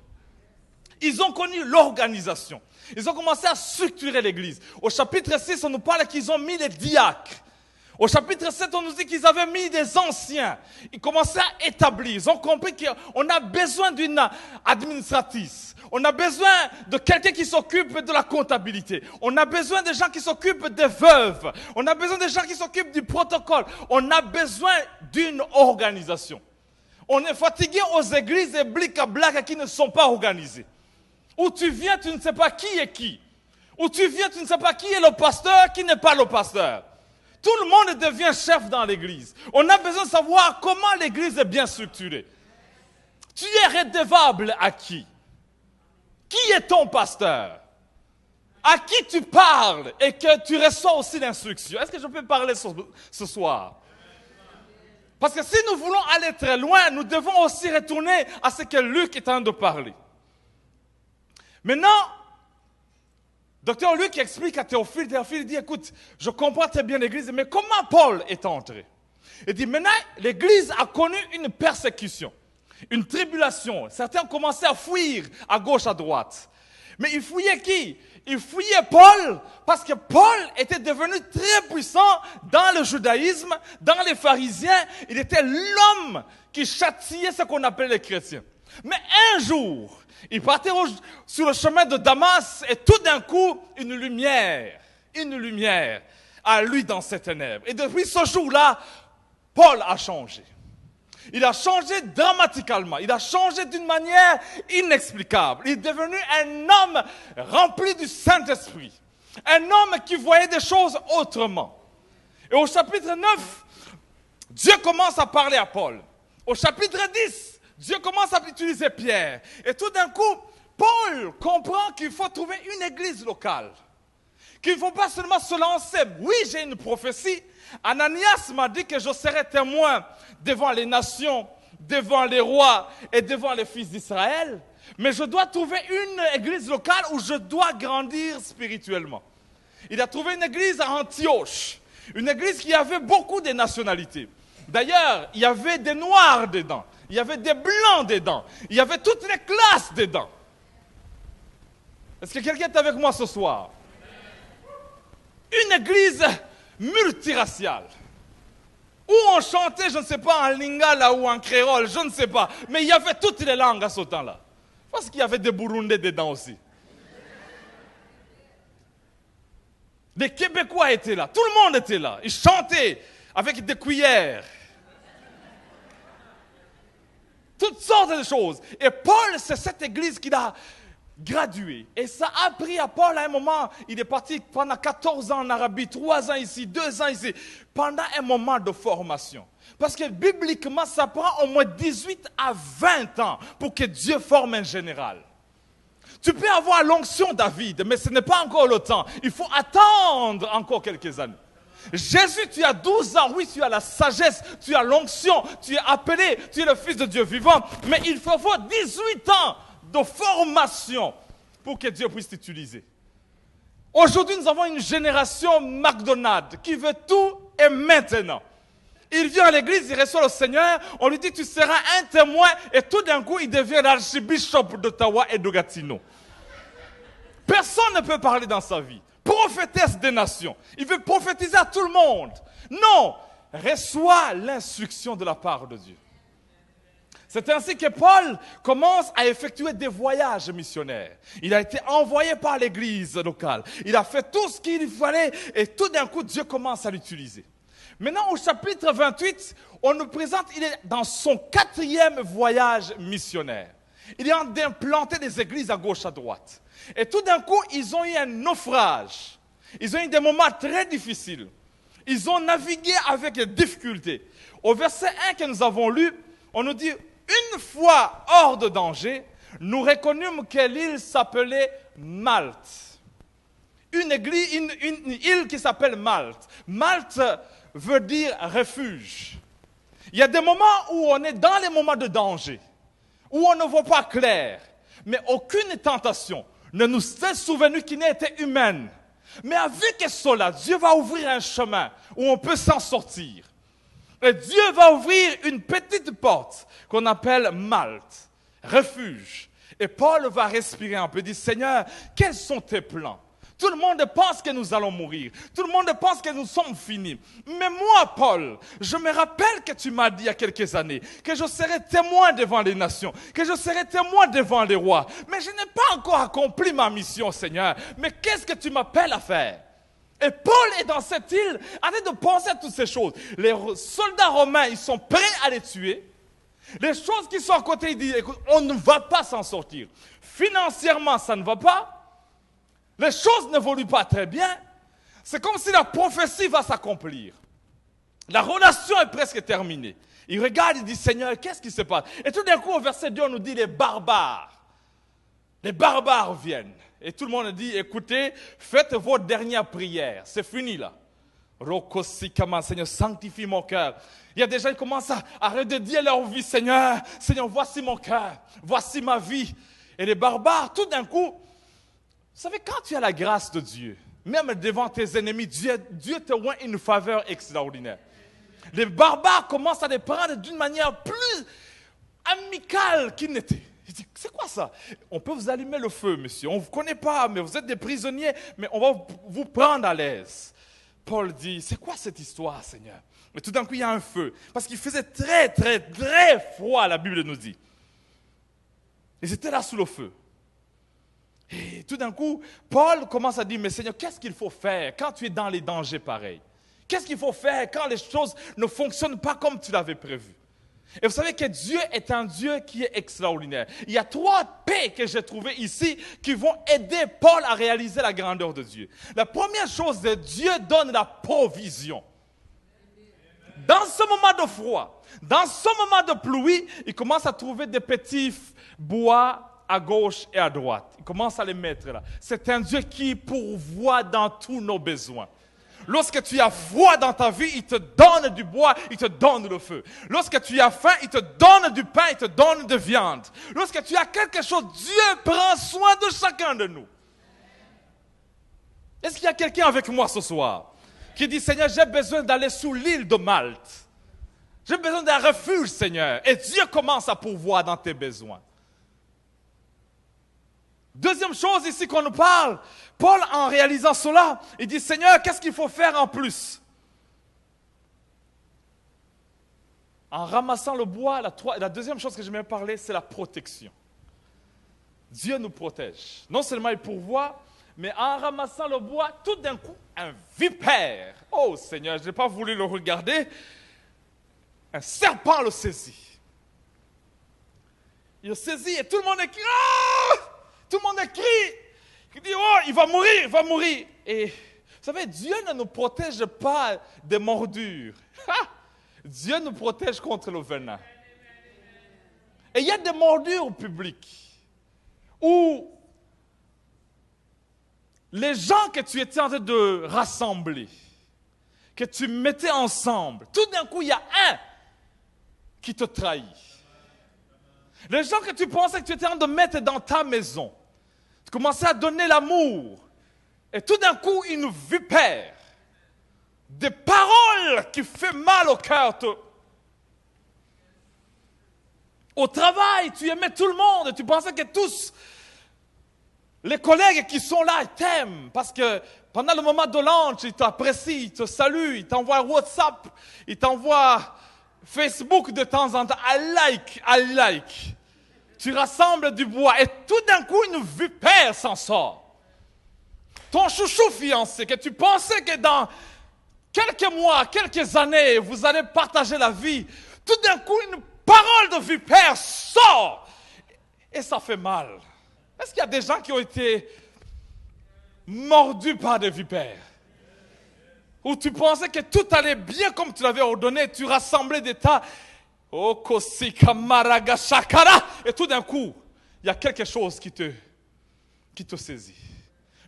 Ils ont connu l'organisation. Ils ont commencé à structurer l'église. Au chapitre 6, on nous parle qu'ils ont mis les diacres. Au chapitre 7, on nous dit qu'ils avaient mis des anciens. Ils commençaient à établir. Ils ont compris qu'on a besoin d'une administratrice. On a besoin de quelqu'un qui s'occupe de la comptabilité. On a besoin de gens qui s'occupent des veuves. On a besoin de gens qui s'occupent du protocole. On a besoin d'une organisation. On est fatigué aux églises et blic-à-blac qui ne sont pas organisées. Où tu viens, tu ne sais pas qui est qui. Où tu viens, tu ne sais pas qui est le pasteur, qui n'est pas le pasteur. Tout le monde devient chef dans l'église. On a besoin de savoir comment l'église est bien structurée. Tu es redevable à qui? Qui est ton pasteur? À qui tu parles et que tu reçois aussi l'instruction? Est-ce que je peux parler ce soir? Parce que si nous voulons aller très loin, nous devons aussi retourner à ce que Luc est en train de parler. Maintenant, Docteur Luc explique à Théophile, Théophile dit, écoute, je comprends très bien l'église, mais comment Paul est entré? Il dit, maintenant, l'église a connu une persécution, une tribulation. Certains ont commencé à fuir à gauche, à droite. Mais ils fouillaient qui? Ils fouillaient Paul, parce que Paul était devenu très puissant dans le judaïsme, dans les pharisiens. Il était l'homme qui châtiait ce qu'on appelait les chrétiens. Mais un jour, il partait sur le chemin de Damas et tout d'un coup, une lumière à lui dans ces ténèbres. Et depuis ce jour-là, Paul a changé. Il a changé dramatiquement. Il a changé d'une manière inexplicable. Il est devenu un homme rempli du Saint-Esprit. Un homme qui voyait des choses autrement. Et au chapitre 9, Dieu commence à parler à Paul. Au chapitre 10, Dieu commence à utiliser Pierre. Et tout d'un coup, Paul comprend qu'il faut trouver une église locale. Qu'il ne faut pas seulement se lancer. Oui, j'ai une prophétie. Ananias m'a dit que je serai témoin devant les nations, devant les rois et devant les fils d'Israël. Mais je dois trouver une église locale où je dois grandir spirituellement. Il a trouvé une église à Antioche. Une église qui avait beaucoup de nationalités. D'ailleurs, il y avait des noirs dedans. Il y avait des blancs dedans. Il y avait toutes les classes dedans. Est-ce que quelqu'un est avec moi ce soir? Une église multiraciale. Où on chantait, je ne sais pas, en lingala ou en créole, je ne sais pas. Mais il y avait toutes les langues à ce temps-là. Parce qu'il y avait des Burundais dedans aussi. Les Québécois étaient là. Tout le monde était là. Ils chantaient avec des cuillères. Toutes sortes de choses. Et Paul, c'est cette église qu'il a graduée. Et ça a pris à Paul à un moment. Il est parti pendant 14 ans en Arabie, 3 ans ici, 2 ans ici. Pendant un moment de formation. Parce que bibliquement, ça prend au moins 18 à 20 ans pour que Dieu forme un général. Tu peux avoir l'onction David, mais ce n'est pas encore le temps. Il faut attendre encore quelques années. Jésus, tu as 12 ans, oui, tu as la sagesse, tu as l'onction, tu es appelé, tu es le Fils de Dieu vivant, mais il faut 18 ans de formation pour que Dieu puisse t'utiliser. Aujourd'hui, nous avons une génération McDonald's qui veut tout et maintenant. Il vient à l'église, il reçoit le Seigneur, on lui dit tu seras un témoin et tout d'un coup il devient l'archbishop d'Ottawa et de Gatineau. Personne ne peut parler dans sa vie. Prophétesse des nations. Il veut prophétiser à tout le monde. Non, reçois l'instruction de la part de Dieu. C'est ainsi que Paul commence à effectuer des voyages missionnaires. Il a été envoyé par l'église locale. Il a fait tout ce qu'il fallait et tout d'un coup Dieu commence à l'utiliser. Maintenant, au chapitre 28, on nous présente, il est dans son 4e voyage missionnaire. Il est en train d'implanter des églises à gauche, à droite. Et tout d'un coup, ils ont eu un naufrage. Ils ont eu des moments très difficiles. Ils ont navigué avec des difficultés. Au verset 1 que nous avons lu, on nous dit, une fois hors de danger, nous reconnûmes que l'île s'appelait Malte. Une île qui s'appelle Malte. Malte veut dire refuge. Il y a des moments où on est dans les moments de danger, où on ne voit pas clair, mais aucune tentation ne nous est souvenue qui n'ait été humaine. Mais avec cela, Dieu va ouvrir un chemin où on peut s'en sortir. Et Dieu va ouvrir une petite porte qu'on appelle Malte, refuge. Et Paul va respirer un peu, dire, Seigneur, quels sont tes plans? Tout le monde pense que nous allons mourir. Tout le monde pense que nous sommes finis. Mais moi, Paul, je me rappelle que tu m'as dit il y a quelques années que je serai témoin devant les nations, que je serai témoin devant les rois. Mais je n'ai pas encore accompli ma mission, Seigneur. Mais qu'est-ce que tu m'appelles à faire? Et Paul est dans cette île, en train de penser à toutes ces choses. Les soldats romains, ils sont prêts à les tuer. Les choses qui sont à côté, ils disent, écoute, on ne va pas s'en sortir. Financièrement, ça ne va pas. Les choses n'évoluent pas très bien. C'est comme si la prophétie va s'accomplir. La relation est presque terminée. Il regarde, il dit, Seigneur, qu'est-ce qui se passe? Et tout d'un coup, au verset 2, on nous dit, les barbares viennent. Et tout le monde dit, écoutez, faites vos dernières prières. C'est fini là. Rokosikaman, Seigneur, sanctifie mon cœur. Il y a des gens qui commencent à redédier leur vie, Seigneur. Seigneur, voici mon cœur, voici ma vie. Et les barbares, tout d'un coup, vous savez, quand tu as la grâce de Dieu, même devant tes ennemis, Dieu te rend une faveur extraordinaire. Les barbares commencent à les prendre d'une manière plus amicale qu'ils n'étaient. Il dit, c'est quoi ça? On peut vous allumer le feu, monsieur. On ne vous connaît pas, mais vous êtes des prisonniers, mais on va vous prendre à l'aise. Paul dit, c'est quoi cette histoire, Seigneur? Mais tout d'un coup, il y a un feu. Parce qu'il faisait très, très, très froid, la Bible nous dit. Ils étaient là sous le feu. Et tout d'un coup, Paul commence à dire, mais Seigneur, qu'est-ce qu'il faut faire quand tu es dans les dangers pareils? Qu'est-ce qu'il faut faire quand les choses ne fonctionnent pas comme tu l'avais prévu? Et vous savez que Dieu est un Dieu qui est extraordinaire. Il y a 3 paix que j'ai trouvées ici qui vont aider Paul à réaliser la grandeur de Dieu. La première chose, c'est Dieu donne la provision. Dans ce moment de froid, dans ce moment de pluie, il commence à trouver des petits bois à gauche et à droite. Il commence à les mettre là. C'est un Dieu qui pourvoit dans tous nos besoins. Lorsque tu as froid dans ta vie, il te donne du bois, il te donne le feu. Lorsque tu as faim, il te donne du pain, il te donne de viande. Lorsque tu as quelque chose, Dieu prend soin de chacun de nous. Est-ce qu'il y a quelqu'un avec moi ce soir qui dit, Seigneur, j'ai besoin d'aller sous l'île de Malte. J'ai besoin d'un refuge, Seigneur. Et Dieu commence à pourvoir dans tes besoins. Deuxième chose ici qu'on nous parle, Paul, en réalisant cela, il dit, Seigneur, qu'est-ce qu'il faut faire en plus? En ramassant le bois, la deuxième chose que je vais parler, c'est la protection. Dieu nous protège. Non seulement il pourvoit, mais en ramassant le bois, tout d'un coup, un vipère. Oh Seigneur, je n'ai pas voulu le regarder. Un serpent le saisit. Il le saisit et tout le monde écrit. Ah! Tout le monde crie. Il dit, oh, il va mourir, il va mourir. Et vous savez, Dieu ne nous protège pas des morsures. Dieu nous protège contre le venin. Et il y a des morsures publiques où les gens que tu étais en train de rassembler, que tu mettais ensemble, tout d'un coup, il y a un qui te trahit. Les gens que tu pensais que tu étais en train de mettre dans ta maison, commençais à donner l'amour. Et tout d'un coup, une vipère, des paroles qui font mal au cœur. Au travail, tu aimais tout le monde, tu pensais que tous les collègues qui sont là t'aiment parce que pendant le moment de lunch, ils t'apprécient, ils te saluent, ils t'envoient WhatsApp, ils t'envoient Facebook de temps en temps. I like. Tu rassembles du bois et tout d'un coup, une vipère s'en sort. Ton chouchou fiancé, que tu pensais que dans quelques mois, quelques années, vous allez partager la vie, tout d'un coup, une parole de vipère sort et ça fait mal. Est-ce qu'il y a des gens qui ont été mordus par des vipères? Où tu pensais que tout allait bien comme tu l'avais ordonné, tu rassemblais des tas. Oh, Kosika Maraga Shakara. Et tout d'un coup, il y a quelque chose qui te saisit.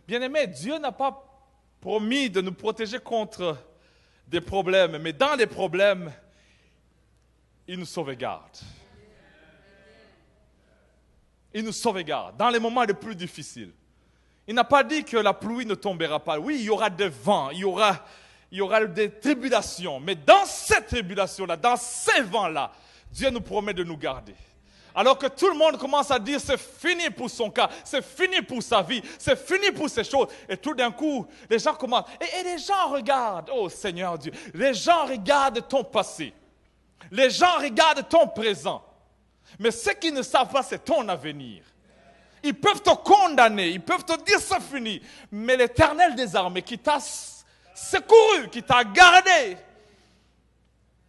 Bien-aimé, Dieu n'a pas promis de nous protéger contre des problèmes, mais dans les problèmes, il nous sauvegarde. Il nous sauvegarde dans les moments les plus difficiles. Il n'a pas dit que la pluie ne tombera pas. Oui, il y aura des vents, il y aura des tribulations. Mais dans ces tribulations-là, dans ces vents-là, Dieu nous promet de nous garder. Alors que tout le monde commence à dire c'est fini pour son cas, c'est fini pour sa vie, c'est fini pour ces choses. Et tout d'un coup, les gens commencent. Et les gens regardent, oh Seigneur Dieu, les gens regardent ton passé. Les gens regardent ton présent. Mais ce qu'ils ne savent pas, c'est ton avenir. Ils peuvent te condamner, ils peuvent te dire c'est fini. Mais l'Éternel des armées qui t'a secouru, qui t'a gardé,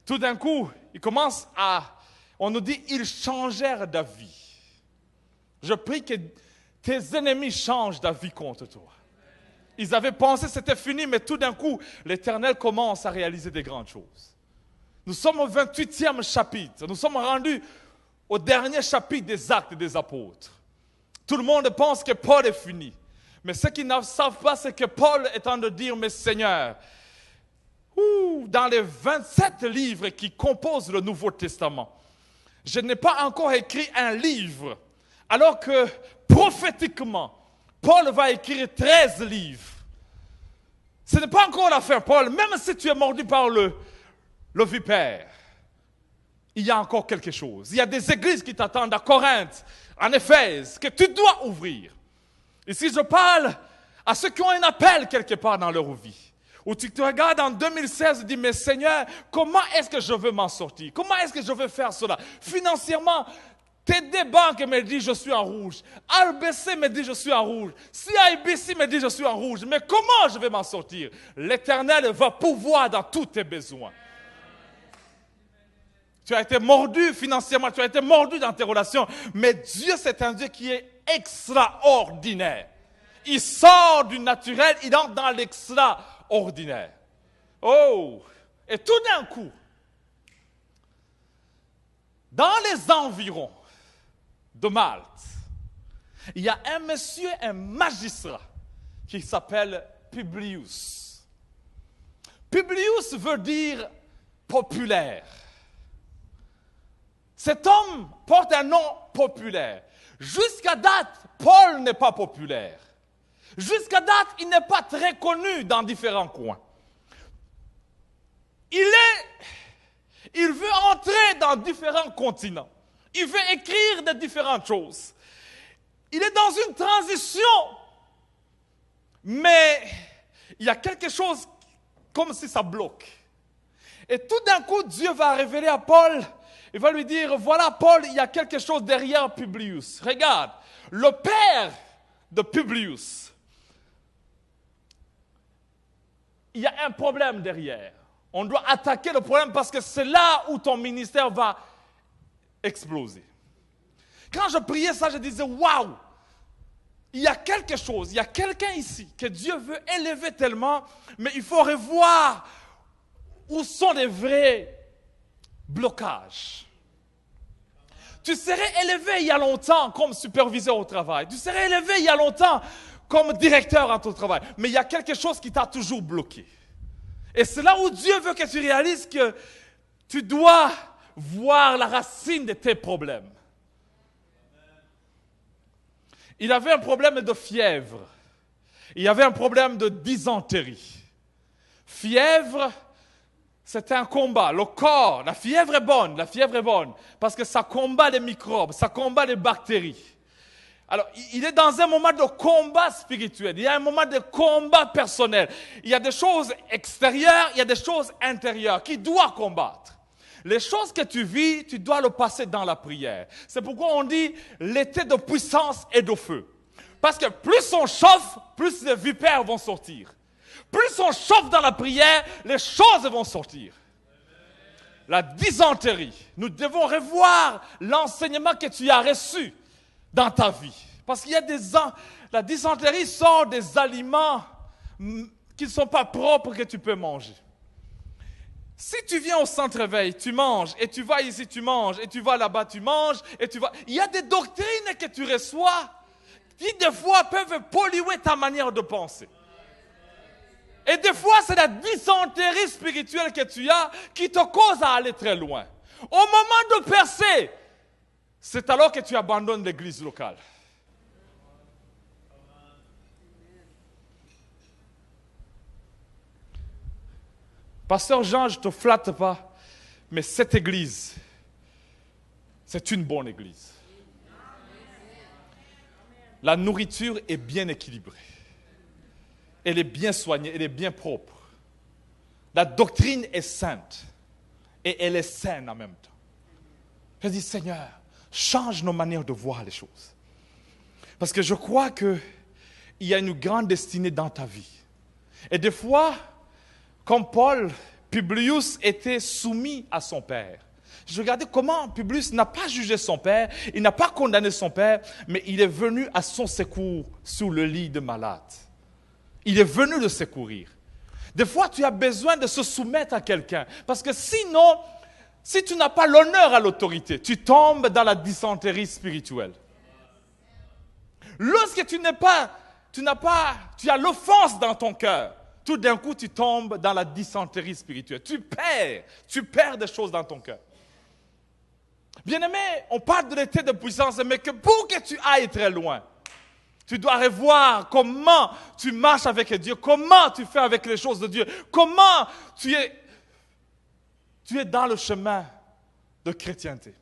tout d'un coup, il commence on nous dit, ils changèrent d'avis. Je prie que tes ennemis changent d'avis contre toi. Ils avaient pensé que c'était fini, mais tout d'un coup, l'Éternel commence à réaliser des grandes choses. Nous sommes au 28e chapitre. Nous sommes rendus au dernier chapitre des Actes des Apôtres. Tout le monde pense que Paul est fini. Mais ceux qui ne savent pas, c'est que Paul est en train de dire, mais Seigneur, dans les 27 livres qui composent le Nouveau Testament, je n'ai pas encore écrit un livre, alors que prophétiquement, Paul va écrire 13 livres. Ce n'est pas encore la fin, Paul, même si tu es mordu par le vipère. Il y a encore quelque chose. Il y a des églises qui t'attendent à Corinthe, en Éphèse, que tu dois ouvrir. Ici, je parle à ceux qui ont un appel quelque part dans leur vie. Où tu te regardes en 2016 et dis, mais Seigneur, comment est-ce que je veux m'en sortir? Comment est-ce que je veux faire cela? Financièrement, TD Bank me dit, je suis en rouge. RBC me dit, je suis en rouge. CIBC me dit, je suis en rouge. Mais comment je vais m'en sortir? L'Éternel va pouvoir dans tous tes besoins. Tu as été mordu financièrement, tu as été mordu dans tes relations. Mais Dieu, c'est un Dieu qui est extraordinaire. Il sort du naturel, il entre dans l'extraordinaire. Oh! Et tout d'un coup, dans les environs de Malte, il y a un monsieur, un magistrat, qui s'appelle Publius. Publius veut dire populaire. Cet homme porte un nom populaire. Jusqu'à date, Paul n'est pas populaire. Jusqu'à date, il n'est pas très connu dans différents coins. Il veut entrer dans différents continents. Il veut écrire de différentes choses. Il est dans une transition. Mais il y a quelque chose comme si ça bloque. Et tout d'un coup, Dieu va révéler à Paul. Il va lui dire, voilà Paul, il y a quelque chose derrière Publius. Regarde, le père de Publius, il y a un problème derrière. On doit attaquer le problème parce que c'est là où ton ministère va exploser. Quand je priais ça, je disais, waouh, il y a quelque chose, il y a quelqu'un ici que Dieu veut élever tellement, mais il faut revoir où sont les vrais blocages. Tu serais élevé il y a longtemps comme superviseur au travail. Tu serais élevé il y a longtemps comme directeur en ton travail. Mais il y a quelque chose qui t'a toujours bloqué. Et c'est là où Dieu veut que tu réalises que tu dois voir la racine de tes problèmes. il avait un problème de fièvre. Il avait un problème de dysenterie. Fièvre, c'était un combat. Le corps, la fièvre est bonne, parce que ça combat les microbes, ça combat les bactéries. Alors, il est dans un moment de combat spirituel, il y a un moment de combat personnel. Il y a des choses extérieures, il y a des choses intérieures qu'il doit combattre. Les choses que tu vis, tu dois le passer dans la prière. C'est pourquoi on dit l'été de puissance et de feu. Parce que plus on chauffe, plus les vipères vont sortir. Plus on chauffe dans la prière, les choses vont sortir. La dysenterie, nous devons revoir l'enseignement que tu as reçu dans ta vie. Parce qu'il y a la dysenterie sort des aliments qui ne sont pas propres que tu peux manger. Si tu viens au centre-veille, tu manges, et tu vas ici, tu manges, et tu vas là-bas, tu manges, et tu vas... Il y a des doctrines que tu reçois qui, des fois, peuvent polluer ta manière de penser. Et des fois, c'est la dysenterie spirituelle que tu as qui te cause à aller très loin. Au moment de percer, c'est alors que tu abandonnes l'église locale. Pasteur Jean, je ne te flatte pas, mais cette église, c'est une bonne église. La nourriture est bien équilibrée. Elle est bien soignée, elle est bien propre. La doctrine est sainte et elle est saine en même temps. Je dis, Seigneur, change nos manières de voir les choses. Parce que je crois qu'il y a une grande destinée dans ta vie. Et des fois, comme Paul, Publius était soumis à son père. Je regardais comment Publius n'a pas jugé son père, il n'a pas condamné son père, mais il est venu à son secours sur le lit de malade. Il est venu le secourir. Des fois, tu as besoin de se soumettre à quelqu'un, parce que sinon, si tu n'as pas l'honneur à l'autorité, tu tombes dans la dysenterie spirituelle. Lorsque tu as l'offense dans ton cœur, tout d'un coup, tu tombes dans la dysenterie spirituelle. Tu perds des choses dans ton cœur. Bien-aimé, on parle de l'été de puissance, mais que pour que tu ailles très loin, tu dois revoir comment tu marches avec Dieu, comment tu fais avec les choses de Dieu, comment tu es dans le chemin de chrétienté.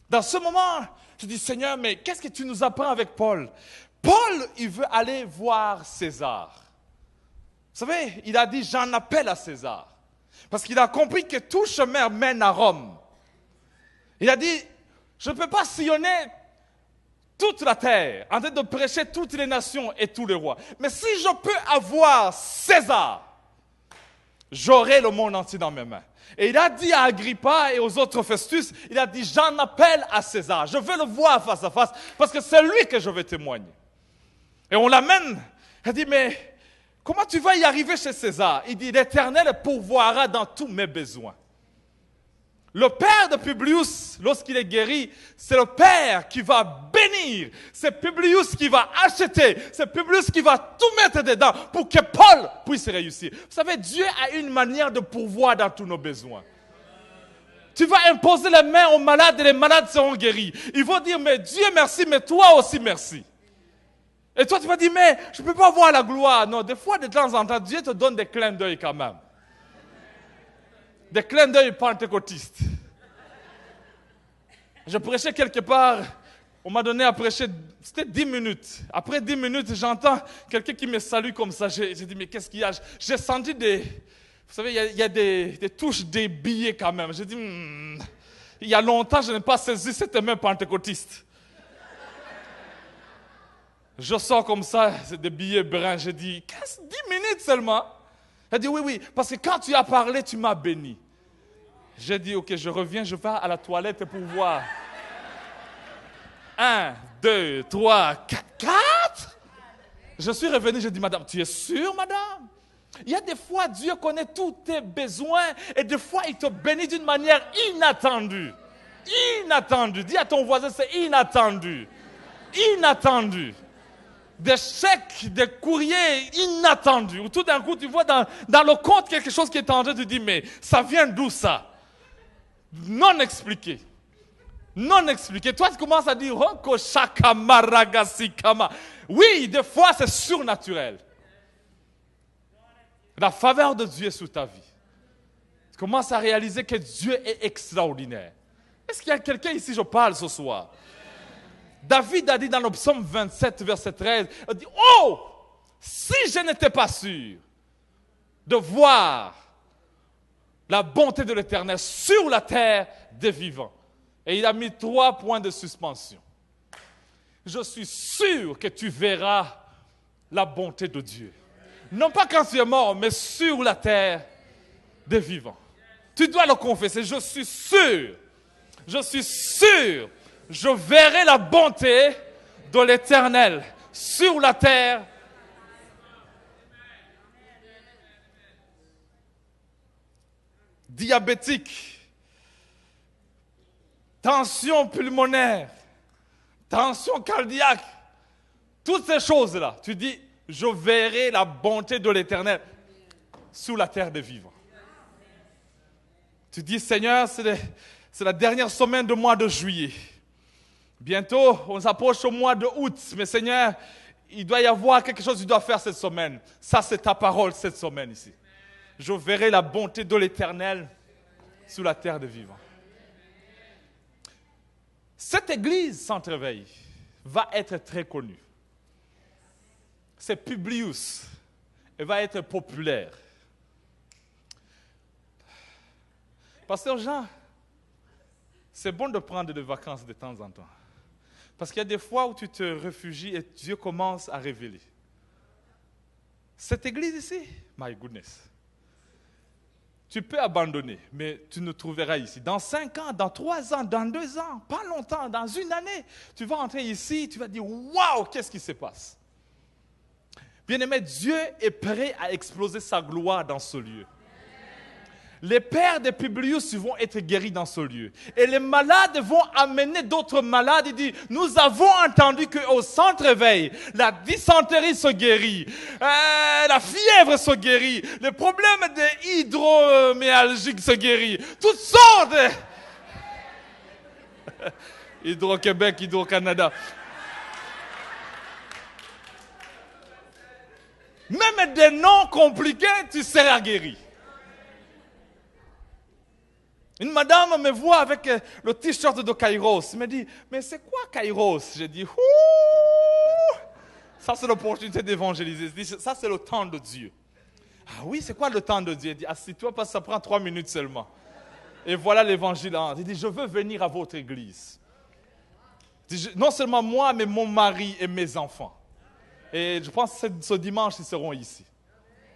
Dans ce moment, je dis, Seigneur, mais qu'est-ce que tu nous apprends avec Paul? Paul, il veut aller voir César. Vous savez, il a dit, j'en appelle à César. Parce qu'il a compris que tout chemin mène à Rome. Il a dit, je ne peux pas sillonner toute la terre en train de prêcher toutes les nations et tous les rois. Mais si je peux avoir César, j'aurai le monde entier dans mes mains. Et il a dit à Agrippa et aux autres Festus, il a dit, j'en appelle à César. Je veux le voir face à face parce que c'est lui que je vais témoigner. Et on l'amène. Il a dit, mais comment tu vas y arriver chez César? Il dit, l'Éternel pourvoira dans tous mes besoins. Le père de Publius, lorsqu'il est guéri, c'est le père qui va bénir. C'est Publius qui va acheter. C'est Publius qui va tout mettre dedans pour que Paul puisse réussir. Vous savez, Dieu a une manière de pourvoir dans tous nos besoins. Tu vas imposer les mains aux malades et les malades seront guéris. Ils vont dire, mais Dieu merci, mais toi aussi merci. Et toi, tu vas dire, mais je ne peux pas voir la gloire. Non, des fois, de temps en temps, Dieu te donne des clins d'œil quand même. Des clins d'œil pentecôtistes. Je prêchais quelque part, on m'a donné à prêcher, c'était 10 minutes. Après 10 minutes, j'entends quelqu'un qui me salue comme ça. J'ai dit, mais qu'est-ce qu'il y a? J'ai senti vous savez, il y a des touches des billets quand même. J'ai dit, il y a longtemps, je n'ai pas saisi cette main pentecôtiste. Je sors comme ça, c'est des billets bruns. J'ai dit, 10 minutes seulement. Elle dit, oui, parce que quand tu as parlé, tu m'as béni. J'ai dit, ok, je reviens, je vais à la toilette pour voir. 1, 2, 3, 4. Je suis revenu, j'ai dit, madame, tu es sûre, madame? Il y a des fois, Dieu connaît tous tes besoins et des fois, il te bénit d'une manière inattendue. Inattendue. Dis à ton voisin, c'est inattendu. Inattendu. Des chèques, des courriers inattendus. Où tout d'un coup, tu vois dans le compte quelque chose qui est en train de dire, mais ça vient d'où ça? Non expliqué. non expliqué. Toi, tu commences à dire Roko Shakamaragasikama. Oui, des fois, c'est surnaturel. La faveur de Dieu est sur ta vie. Tu commences à réaliser que Dieu est extraordinaire. Est-ce qu'il y a quelqu'un ici, je parle ce soir? David a dit dans le psaume 27, verset 13, il dit, oh, si je n'étais pas sûr de voir la bonté de l'Éternel sur la terre des vivants. Et il a mis 3 points de suspension. Je suis sûr que tu verras la bonté de Dieu. Non pas quand tu es mort, mais sur la terre des vivants. Tu dois le confesser. Je suis sûr, je verrai la bonté de l'Éternel sur la terre. Diabétique, tension pulmonaire, tension cardiaque, toutes ces choses-là, tu dis, je verrai la bonté de l'Éternel sur la terre des vivants. Tu dis, Seigneur, c'est la dernière semaine du mois de juillet. Bientôt, on s'approche au mois de août. Mais Seigneur, il doit y avoir quelque chose que tu dois faire cette semaine. Ça, c'est ta parole cette semaine ici. Je verrai la bonté de l'Éternel sur la terre des vivants. Cette église Centre Éveil va être très connue. C'est Publius. Elle va être populaire. Pasteur Jean, c'est bon de prendre des vacances de temps en temps. Parce qu'il y a des fois où tu te réfugies et Dieu commence à révéler. Cette église ici, my goodness. Tu peux abandonner, mais tu nous trouveras ici. Dans 5 ans, dans 3 ans, dans 2 ans, pas longtemps, dans 1 année, tu vas entrer ici, tu vas dire, waouh, qu'est-ce qui se passe? Bien-aimé, Dieu est prêt à exploser sa gloire dans ce lieu. Les pères de Publius vont être guéris dans ce lieu. Et les malades vont amener d'autres malades et dire, nous avons entendu qu'au Centre Éveil, la dysenterie se guérit, la fièvre se guérit, les problèmes d'hydromyalgie se guérit, toutes sortes. Hydro-Québec, Hydro-Canada. Même des noms compliqués, tu seras guéri. Une madame me voit avec le t-shirt de Kairos. Elle me dit, mais c'est quoi Kairos? J'ai dit, ouh, ça c'est l'opportunité d'évangéliser. Je dis, ça c'est le temps de Dieu. Ah oui, c'est quoi le temps de Dieu? Elle dit, assis-toi parce que ça prend 3 minutes seulement. Et voilà l'évangile. Il dit, je veux venir à votre église. Dit, non seulement moi, mais mon mari et mes enfants. Et je pense que ce dimanche, ils seront ici.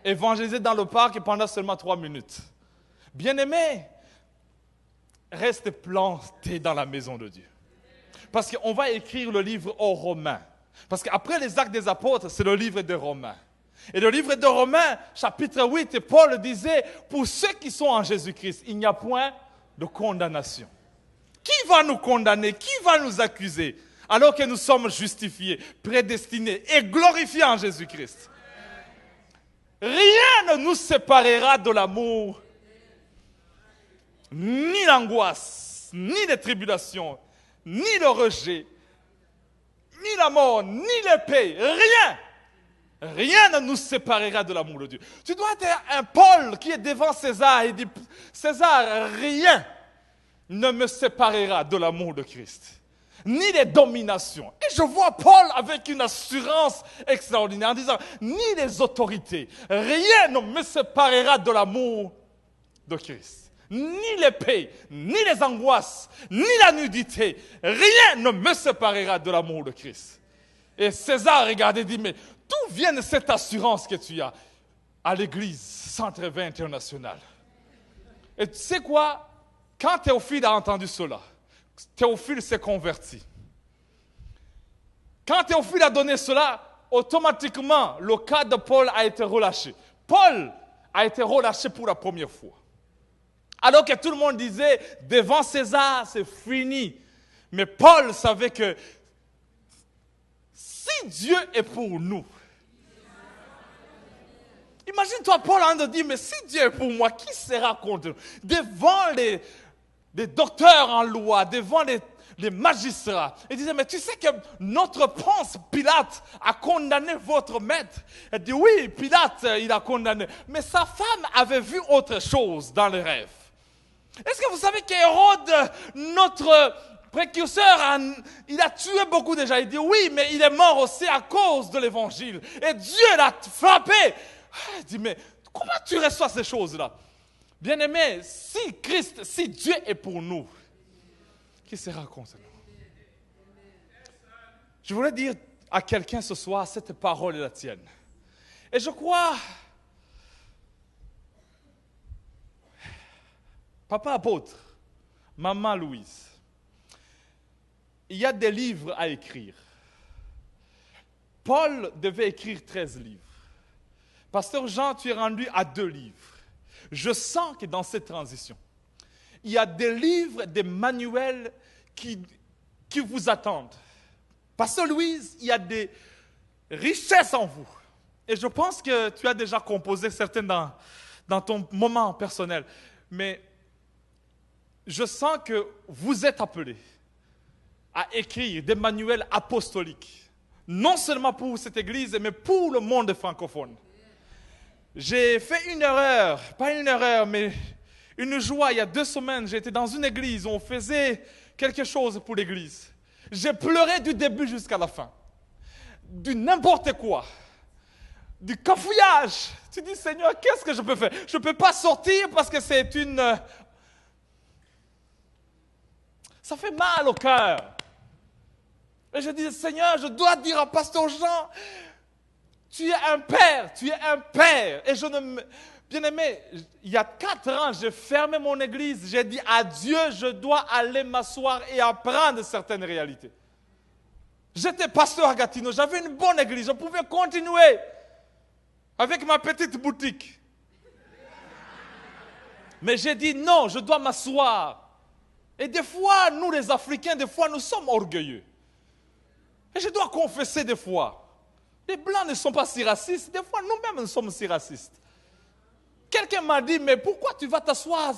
Évangéliser dans le parc pendant seulement 3 minutes. Bien-aimés, reste planté dans la maison de Dieu. Parce qu'on va écrire le livre aux Romains. Parce qu'après les Actes des Apôtres, c'est le livre des Romains. Et le livre des Romains, chapitre 8, Paul disait, pour ceux qui sont en Jésus-Christ, il n'y a point de condamnation. Qui va nous condamner? Qui va nous accuser? Alors que nous sommes justifiés, prédestinés et glorifiés en Jésus-Christ. Rien ne nous séparera de l'amour, ni l'angoisse, ni les tribulations, ni le rejet, ni la mort, ni l'épée, rien. Rien ne nous séparera de l'amour de Dieu. Tu dois être un Paul qui est devant César et dit, César, rien ne me séparera de l'amour de Christ. Ni les dominations. Et je vois Paul avec une assurance extraordinaire en disant, ni les autorités, rien ne me séparera de l'amour de Christ. Ni l'épée, ni les angoisses, ni la nudité, rien ne me séparera de l'amour de Christ. Et César regardait et dit, mais d'où vient cette assurance que tu as à l'église Centre Éveil International? Et tu sais quoi? Quand Théophile a entendu cela, Théophile s'est converti. Quand Théophile a donné cela, automatiquement, le cas de Paul a été relâché. Paul a été relâché pour la première fois. Alors que tout le monde disait, devant César, c'est fini. Mais Paul savait que si Dieu est pour nous, imagine-toi Paul en train de dire, mais si Dieu est pour moi, qui sera contre nous? Devant les docteurs en loi, devant des magistrats. Il disait, mais tu sais que notre Ponce Pilate a condamné votre maître. Elle dit, oui, Pilate, il a condamné. Mais sa femme avait vu autre chose dans le rêve. Est-ce que vous savez qu'Hérode, notre précurseur, il a tué beaucoup déjà. Il dit, oui, mais il est mort aussi à cause de l'évangile. Et Dieu l'a frappé. Il dit, mais comment tu reçois ces choses-là? Bien-aimé, si Dieu est pour nous, qui sera contre nous? Je voulais dire à quelqu'un ce soir, cette parole est la tienne. Et je crois, papa apôtre, maman Louise, il y a des livres à écrire. Paul devait écrire 13 livres. Pasteur Jean, tu es rendu à 2 livres. Je sens que dans cette transition, il y a des livres, des manuels qui vous attendent. Pasteur Louise, il y a des richesses en vous. Et je pense que tu as déjà composé certaines dans ton moment personnel. Mais je sens que vous êtes appelés à écrire des manuels apostoliques. Non seulement pour cette église, mais pour le monde francophone. J'ai fait une erreur, pas une erreur, mais une joie. Il y a 2 semaines, j'étais dans une église où on faisait quelque chose pour l'église. J'ai pleuré du début jusqu'à la fin. Du n'importe quoi. Du cafouillage. Tu dis, Seigneur, qu'est-ce que je peux faire? Je ne peux pas sortir parce que c'est une... Ça fait mal au cœur. Et je dis, Seigneur, je dois dire à Pasteur Jean, tu es un père, tu es un père. Et je ne... Bien-aimé, il y a 4 ans, j'ai fermé mon église. J'ai dit à Dieu, je dois aller m'asseoir et apprendre certaines réalités. J'étais pasteur à Gatineau, j'avais une bonne église. Je pouvais continuer avec ma petite boutique. Mais j'ai dit non, je dois m'asseoir. Et des fois, nous les Africains, des fois, nous sommes orgueilleux. Et je dois confesser des fois. Les Blancs ne sont pas si racistes. Des fois, nous-mêmes, nous sommes si racistes. Quelqu'un m'a dit, mais pourquoi tu vas t'asseoir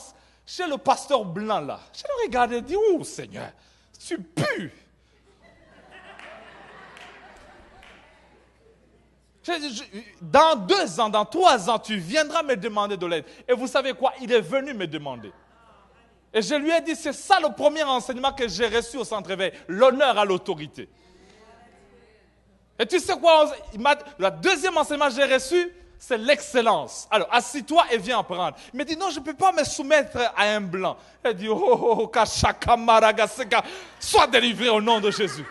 chez le pasteur blanc là? Je le regardais et dit, oh Seigneur, tu pues. Dans 2 ans, dans 3 ans, tu viendras me demander de l'aide. Et vous savez quoi? Il est venu me demander. Et je lui ai dit, c'est ça le premier enseignement que j'ai reçu au centre éveil, l'honneur à l'autorité. Et tu sais quoi? Le deuxième enseignement que j'ai reçu, c'est l'excellence. Alors, assis-toi et viens apprendre. Il m'a dit, non, je ne peux pas me soumettre à un blanc. Il dit, oh, kashaka maragaseka, sois délivré au nom de Jésus.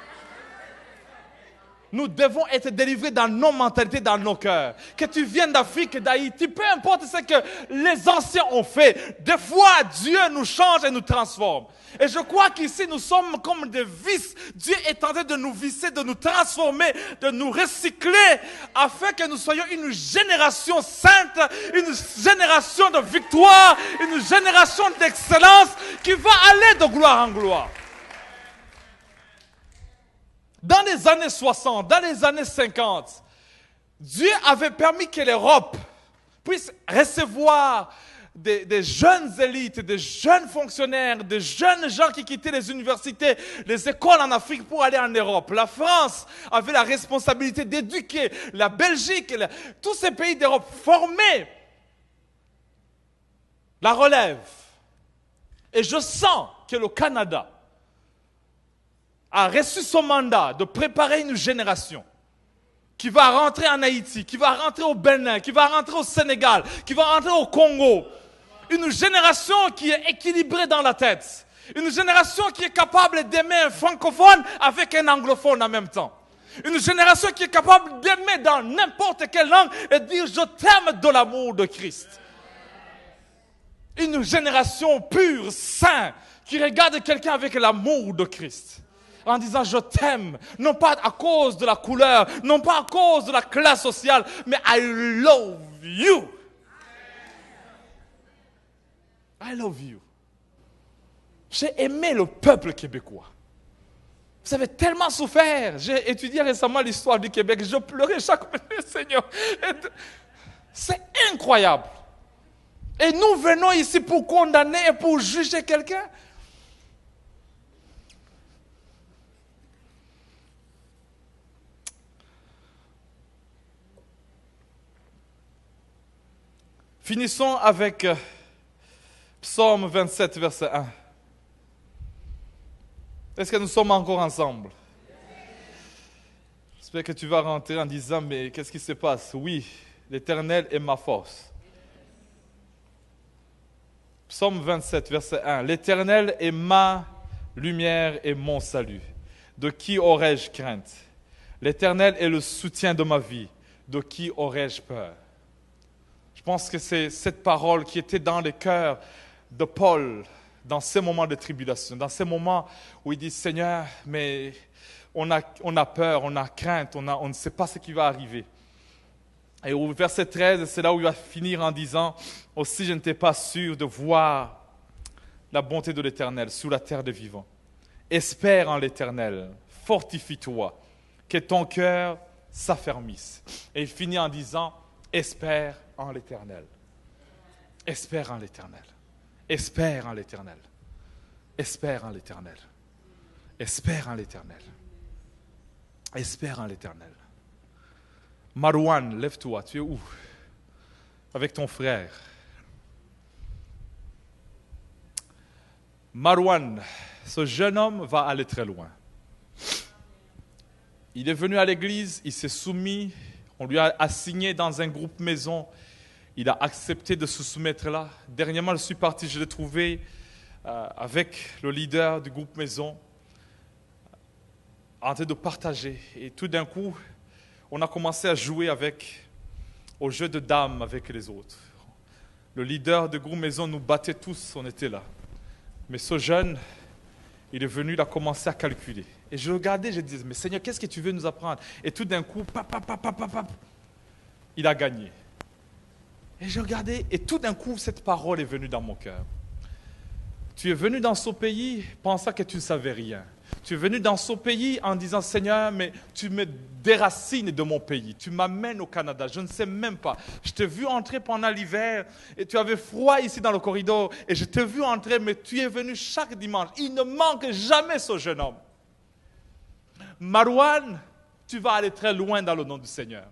Nous devons être délivrés dans nos mentalités, dans nos cœurs. Que tu viennes d'Afrique, d'Haïti, peu importe ce que les anciens ont fait. Des fois, Dieu nous change et nous transforme. Et je crois qu'ici, nous sommes comme des vis. Dieu est en train de nous visser, de nous transformer, de nous recycler, afin que nous soyons une génération sainte, une génération de victoire, une génération d'excellence qui va aller de gloire en gloire. Dans les années 60, dans les années 50, Dieu avait permis que l'Europe puisse recevoir des jeunes élites, des jeunes fonctionnaires, des jeunes gens qui quittaient les universités, les écoles en Afrique pour aller en Europe. La France avait la responsabilité d'éduquer, la Belgique, tous ces pays d'Europe former la relève. Et je sens que le Canada a reçu son mandat de préparer une génération qui va rentrer en Haïti, qui va rentrer au Bénin, qui va rentrer au Sénégal, qui va rentrer au Congo. Une génération qui est équilibrée dans la tête. Une génération qui est capable d'aimer un francophone avec un anglophone en même temps. Une génération qui est capable d'aimer dans n'importe quelle langue et dire « Je t'aime de l'amour de Christ ». Une génération pure, sainte, qui regarde quelqu'un avec l'amour de Christ. En disant, je t'aime, non pas à cause de la couleur, non pas à cause de la classe sociale, mais I love you. I love you. J'ai aimé le peuple québécois. Vous avez tellement souffert. J'ai étudié récemment l'histoire du Québec. Je pleurais chaque minute, Seigneur. C'est incroyable. Et nous venons ici pour condamner et pour juger quelqu'un. Finissons avec Psaume 27, verset 1. Est-ce que nous sommes encore ensemble? J'espère que tu vas rentrer en disant, mais qu'est-ce qui se passe? Oui, l'Éternel est ma force. Psaume 27, verset 1. L'Éternel est ma lumière et mon salut. De qui aurais-je crainte? L'Éternel est le soutien de ma vie. De qui aurais-je peur? Je pense que c'est cette parole qui était dans le cœur de Paul dans ces moments de tribulation, dans ces moments où il dit, Seigneur, mais on a peur, on a crainte, on ne sait pas ce qui va arriver. Et au verset 13, c'est là où il va finir en disant, aussi je n'étais pas sûr de voir la bonté de l'Éternel sur la terre des vivants. Espère en l'Éternel, fortifie-toi, que ton cœur s'affermisse. Et il finit en disant, espère en l'Éternel. Espère en l'Éternel. Espère en l'Éternel. Espère en l'Éternel. Espère en l'Éternel. Espère en l'Éternel. Marouane, lève-toi. Tu es où? Avec ton frère. Marouane, ce jeune homme va aller très loin. Il est venu à l'église, il s'est soumis, on lui a assigné dans un groupe maison. Il a accepté de se soumettre là. Dernièrement, je suis parti, je l'ai trouvé avec le leader du groupe maison, en train de partager. Et tout d'un coup, on a commencé à jouer au jeu de dames avec les autres. Le leader du groupe maison nous battait tous, on était là. Mais ce jeune, il est venu, il a commencé à calculer. Et je regardais, je disais, mais Seigneur, qu'est-ce que tu veux nous apprendre? Et tout d'un coup, il a gagné. Et je regardais, et tout d'un coup, cette parole est venue dans mon cœur. Tu es venu dans ce pays pensant que tu ne savais rien. Tu es venu dans ce pays en disant, Seigneur, mais tu me déracines de mon pays. Tu m'amènes au Canada, je ne sais même pas. Je t'ai vu entrer pendant l'hiver et tu avais froid ici dans le corridor. Et je t'ai vu entrer, mais tu es venu chaque dimanche. Il ne manque jamais ce jeune homme. Marouane, tu vas aller très loin dans le nom du Seigneur.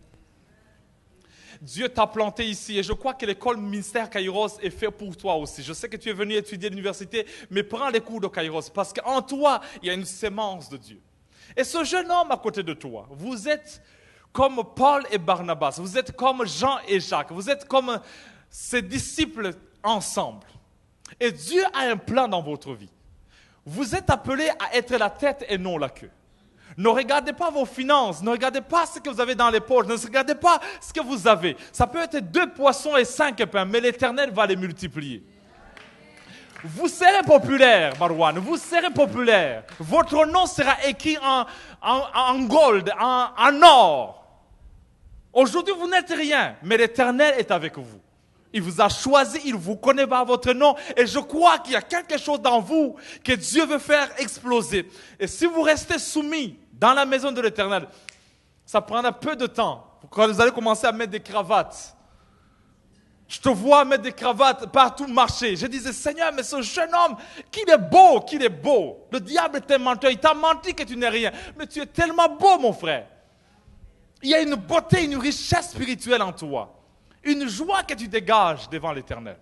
Dieu t'a planté ici et je crois que l'école ministère Kairos est faite pour toi aussi. Je sais que tu es venu étudier à l'université, mais prends les cours de Kairos parce qu'en toi, il y a une sémence de Dieu. Et ce jeune homme à côté de toi, vous êtes comme Paul et Barnabas, vous êtes comme Jean et Jacques, vous êtes comme ses disciples ensemble. Et Dieu a un plan dans votre vie. Vous êtes appelés à être la tête et non la queue. Ne regardez pas vos finances, ne regardez pas ce que vous avez dans les poches, ne regardez pas ce que vous avez. Ça peut être 2 poissons et 5 pains, mais l'Éternel va les multiplier. Vous serez populaire, Marouane, vous serez populaire. Votre nom sera écrit en gold, en or. Aujourd'hui, vous n'êtes rien, mais l'Éternel est avec vous. Il vous a choisi, il vous connaît par votre nom. Et je crois qu'il y a quelque chose dans vous que Dieu veut faire exploser. Et si vous restez soumis dans la maison de l'Éternel, ça prendra peu de temps. Quand vous allez commencer à mettre des cravates. Je te vois mettre des cravates partout marcher. Je disais, Seigneur, mais ce jeune homme, qu'il est beau, qu'il est beau. Le diable est un menteur, il t'a menti que tu n'es rien. Mais tu es tellement beau, mon frère. Il y a une beauté, une richesse spirituelle en toi. Une joie que tu dégages devant l'Éternel.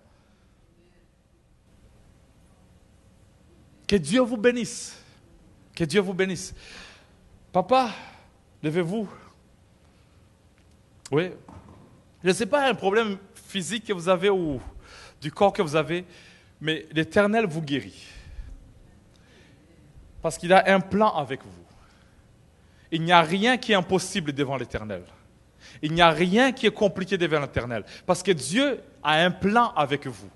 Que Dieu vous bénisse. Que Dieu vous bénisse. Papa, levez-vous. Oui. Je ne sais pas un problème physique que vous avez ou du corps que vous avez, mais l'Éternel vous guérit. Parce qu'il a un plan avec vous. Il n'y a rien qui est impossible devant l'Éternel. Il n'y a rien qui est compliqué devant l'Éternel. Parce que Dieu a un plan avec vous.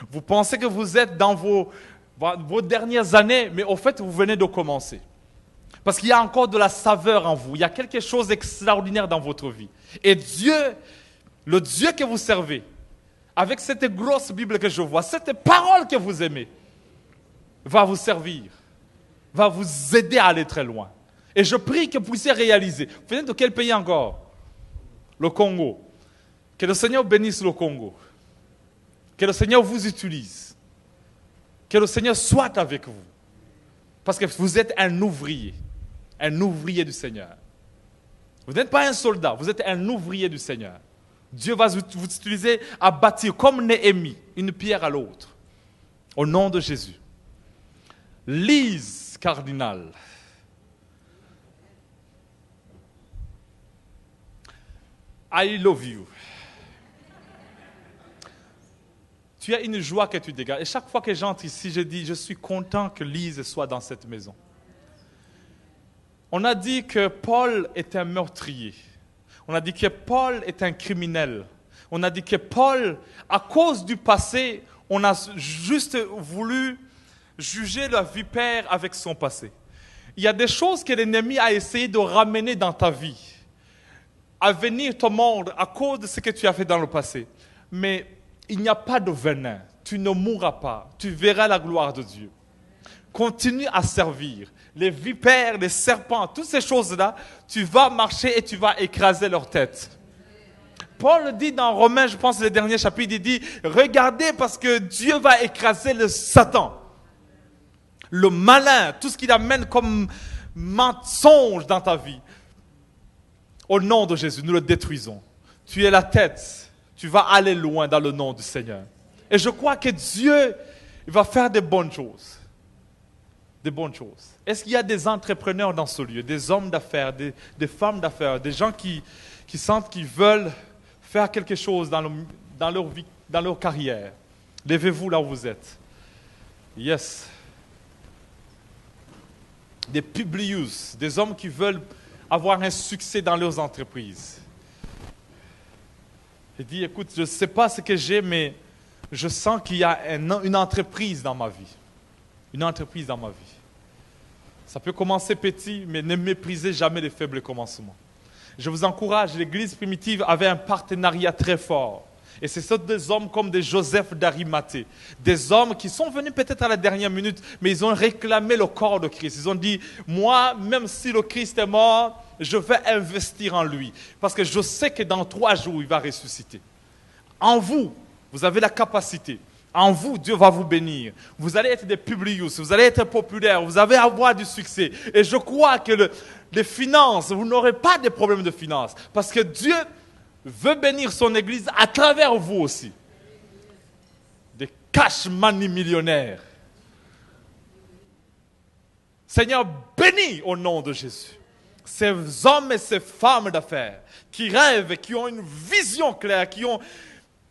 Vous pensez que vous êtes dans vos dernières années, mais au fait, vous venez de commencer. Parce qu'il y a encore de la saveur en vous. Il y a quelque chose d'extraordinaire dans votre vie. Et Dieu, le Dieu que vous servez, avec cette grosse Bible que je vois, cette parole que vous aimez, va vous servir, va vous aider à aller très loin. Et je prie que vous puissiez réaliser. Vous venez de quel pays encore? Le Congo. Que le Seigneur bénisse le Congo. Que le Seigneur vous utilise. Que le Seigneur soit avec vous. Parce que vous êtes un ouvrier. Un ouvrier du Seigneur. Vous n'êtes pas un soldat, vous êtes un ouvrier du Seigneur. Dieu va vous utiliser à bâtir comme Néhémie, une pierre à l'autre. Au nom de Jésus. Lise Cardinal. I love you. Tu as une joie que tu dégages. Et chaque fois que j'entre ici, je dis, je suis content que Lise soit dans cette maison. On a dit que Paul est un meurtrier. On a dit que Paul est un criminel. On a dit que Paul, à cause du passé, on a juste voulu juger la vipère avec son passé. Il y a des choses que l'ennemi a essayé de ramener dans ta vie, à venir te mordre à cause de ce que tu as fait dans le passé. Mais il n'y a pas de venin. Tu ne mourras pas. Tu verras la gloire de Dieu. Continue à servir. Les vipères, les serpents, toutes ces choses-là, tu vas marcher et tu vas écraser leur tête. Paul dit dans Romains, je pense, le dernier chapitre, il dit, regardez parce que Dieu va écraser le Satan. Le malin, tout ce qu'il amène comme mensonge dans ta vie. Au nom de Jésus, nous le détruisons. Tu es la tête. Tu vas aller loin dans le nom du Seigneur. Et je crois que Dieu il va faire des bonnes choses. Des bonnes choses. Est-ce qu'il y a des entrepreneurs dans ce lieu, des hommes d'affaires, des femmes d'affaires, des gens qui sentent qu'ils veulent faire quelque chose dans leur vie, dans leur carrière? Levez-vous là où vous êtes. Yes. Des Publius, des hommes qui veulent avoir un succès dans leurs entreprises. Il dit, écoute, je ne sais pas ce que j'ai, mais je sens qu'il y a une entreprise dans ma vie. Une entreprise dans ma vie. Ça peut commencer petit, mais ne méprisez jamais les faibles commencements. Je vous encourage, l'Église primitive avait un partenariat très fort. Et c'est ça des hommes comme des Joseph d'Arimathée. Des hommes qui sont venus peut-être à la dernière minute, mais ils ont réclamé le corps de Christ. Ils ont dit, moi, même si le Christ est mort, je vais investir en lui. Parce que je sais que dans 3 jours, il va ressusciter. En vous, vous avez la capacité. En vous, Dieu va vous bénir. Vous allez être des Publius, vous allez être populaires, vous allez avoir du succès. Et je crois que les finances, vous n'aurez pas de problème de finances. Parce que Dieu veut bénir son Église à travers vous aussi. Des cash money millionnaires. Seigneur, bénis au nom de Jésus ces hommes et ces femmes d'affaires qui rêvent, qui ont une vision claire, qui ont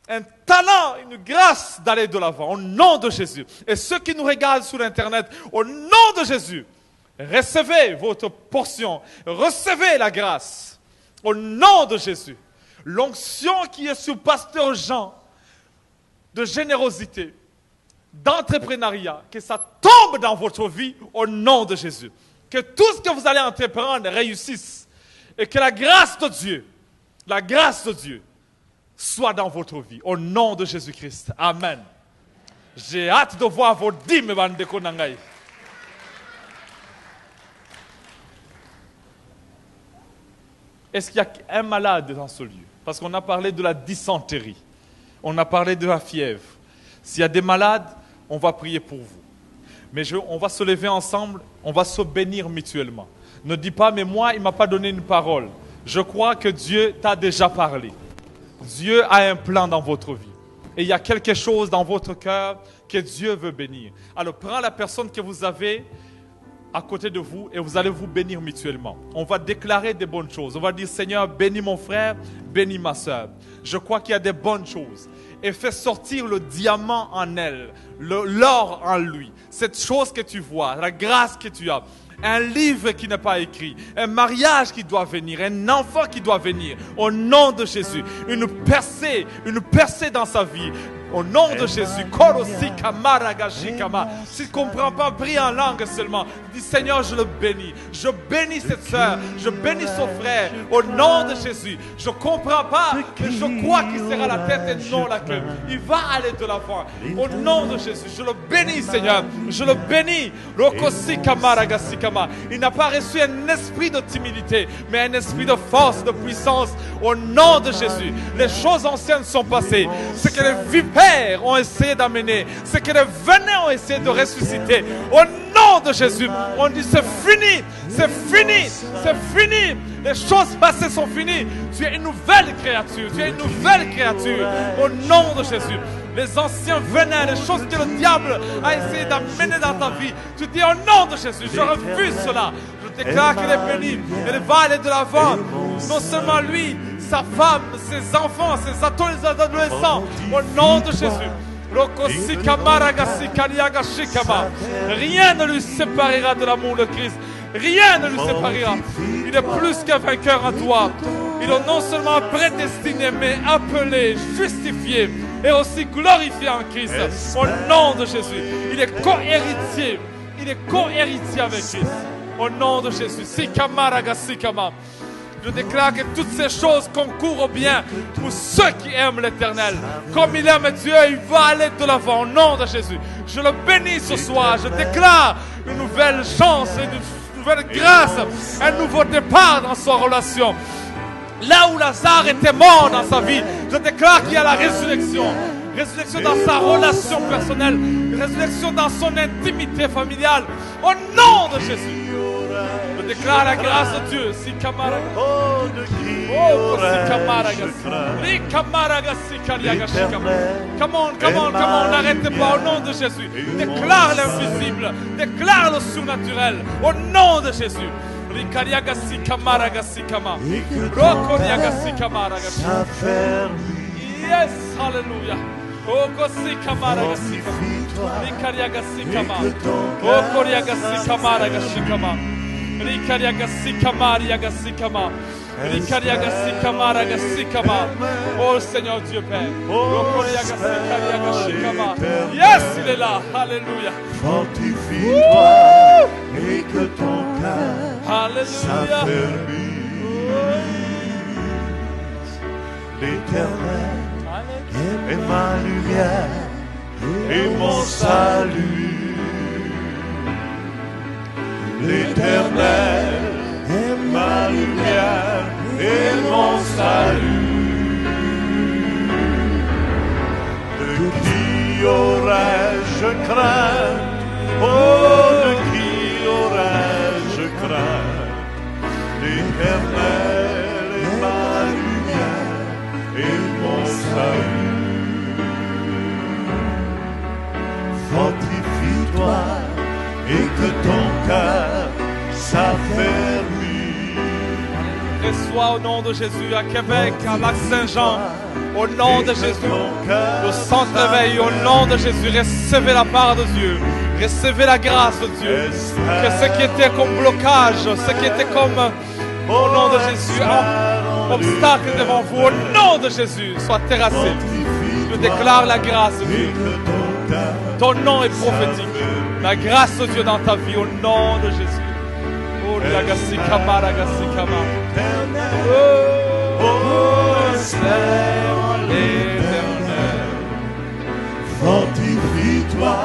un talent, une grâce d'aller de l'avant, au nom de Jésus. Et ceux qui nous regardent sur Internet, au nom de Jésus, recevez votre portion, recevez la grâce, au nom de Jésus. L'onction qui est sur Pasteur Jean, de générosité, d'entrepreneuriat, que ça tombe dans votre vie, au nom de Jésus. Que tout ce que vous allez entreprendre réussisse, et que la grâce de Dieu, soit dans votre vie, au nom de Jésus-Christ. Amen. J'ai hâte de voir vos dîmes, Bandeko Nangai. Est-ce qu'il y a un malade dans ce lieu? Parce qu'on a parlé de la dysenterie, on a parlé de la fièvre. S'il y a des malades, on va prier pour vous. Mais on va se lever ensemble, on va se bénir mutuellement. Ne dis pas, mais moi, il ne m'a pas donné une parole. Je crois que Dieu t'a déjà parlé. Dieu a un plan dans votre vie. Et il y a quelque chose dans votre cœur que Dieu veut bénir. Alors, prends la personne que vous avez à côté de vous et vous allez vous bénir mutuellement. On va déclarer des bonnes choses. On va dire, Seigneur, bénis mon frère, bénis ma soeur. Je crois qu'il y a des bonnes choses. Et fais sortir le diamant en elle, l'or en lui. Cette chose que tu vois, la grâce que tu as. Un livre qui n'est pas écrit, un mariage qui doit venir, un enfant qui doit venir, au nom de Jésus, une percée dans sa vie, au nom de Jésus. Si tu ne comprends pas, prie en langue seulement. Dis, Seigneur, je le bénis. Je bénis cette soeur, je bénis son frère, au nom de Jésus. Je ne comprends pas, mais je crois qu'il sera la tête et non la queue. Il va aller de l'avant, au nom de Jésus. Je le bénis, Seigneur, je le bénis. Il n'a pas reçu un esprit de timidité, mais un esprit de force, de puissance, au nom de Jésus. Les choses anciennes sont passées. Ce que les vipères ont essayé d'amener, ce que les venins ont essayé de ressusciter, au nom de Jésus, on dit c'est fini, C'est fini. C'est fini. Les choses passées sont finies. Tu es une nouvelle créature. Tu es une nouvelle créature. Au nom de Jésus. Les anciens venaient, les choses que le diable a essayé d'amener dans ta vie. Tu dis au nom de Jésus, je refuse cela. Je déclare qu'il est béni. Il va aller de l'avant. Non seulement lui, sa femme, ses enfants, ses adolescents. Au nom de Jésus. Rien ne lui séparera de l'amour de Christ. Rien ne lui séparera. Il est plus qu'un vainqueur en toi. Il est non seulement prédestiné, mais appelé, justifié et aussi glorifié en Christ. Au nom de Jésus. Il est co-héritier. Il est co-héritier avec Christ. Au nom de Jésus. Je déclare que toutes ces choses concourent au bien pour ceux qui aiment l'Éternel. Comme il aime Dieu, il va aller de l'avant au nom de Jésus. Je le bénis ce soir. Je déclare une nouvelle chance, une nouvelle grâce, un nouveau départ dans sa relation. Là où Lazare était mort dans sa vie, je déclare qu'il y a la résurrection. Résurrection dans sa relation personnelle. Résurrection dans son intimité familiale. Au nom de Jésus. Je déclare la grâce de Dieu. Come on, n'arrêtez pas au nom de Jésus. Déclare l'invisible, déclare le surnaturel au nom de Jésus. Yes, hallelujah. Oh Seigneur Dieu Père. Yes, il est là. Alléluia. Fortifie-toi et que ton cœur s'affermisse. L'Éternel est ma lumière et mon salut. L'Éternel est ma lumière et mon salut. De qui aurais-je crainte? Oh, de qui aurais-je crainte? L'Éternel est ma lumière et mon salut. Fortifie-toi et que ton cœur s'affermisse. Reçois au nom de Jésus à Québec, à Lac-Saint-Jean, au nom de Jésus, le centre-réveil, au nom de Jésus, recevez la part de Dieu, recevez la grâce de Dieu, que ce qui était comme blocage, ce qui était comme, au nom de Jésus, un obstacle devant vous, au nom de Jésus, soit terrassé. Je déclare la grâce de Dieu. Ton nom est prophétique. La grâce de Dieu dans ta vie, au nom de Jésus. Oh, Riagasikama, Ragasikama. Oh, espère en l'Éternel. Fortifie-toi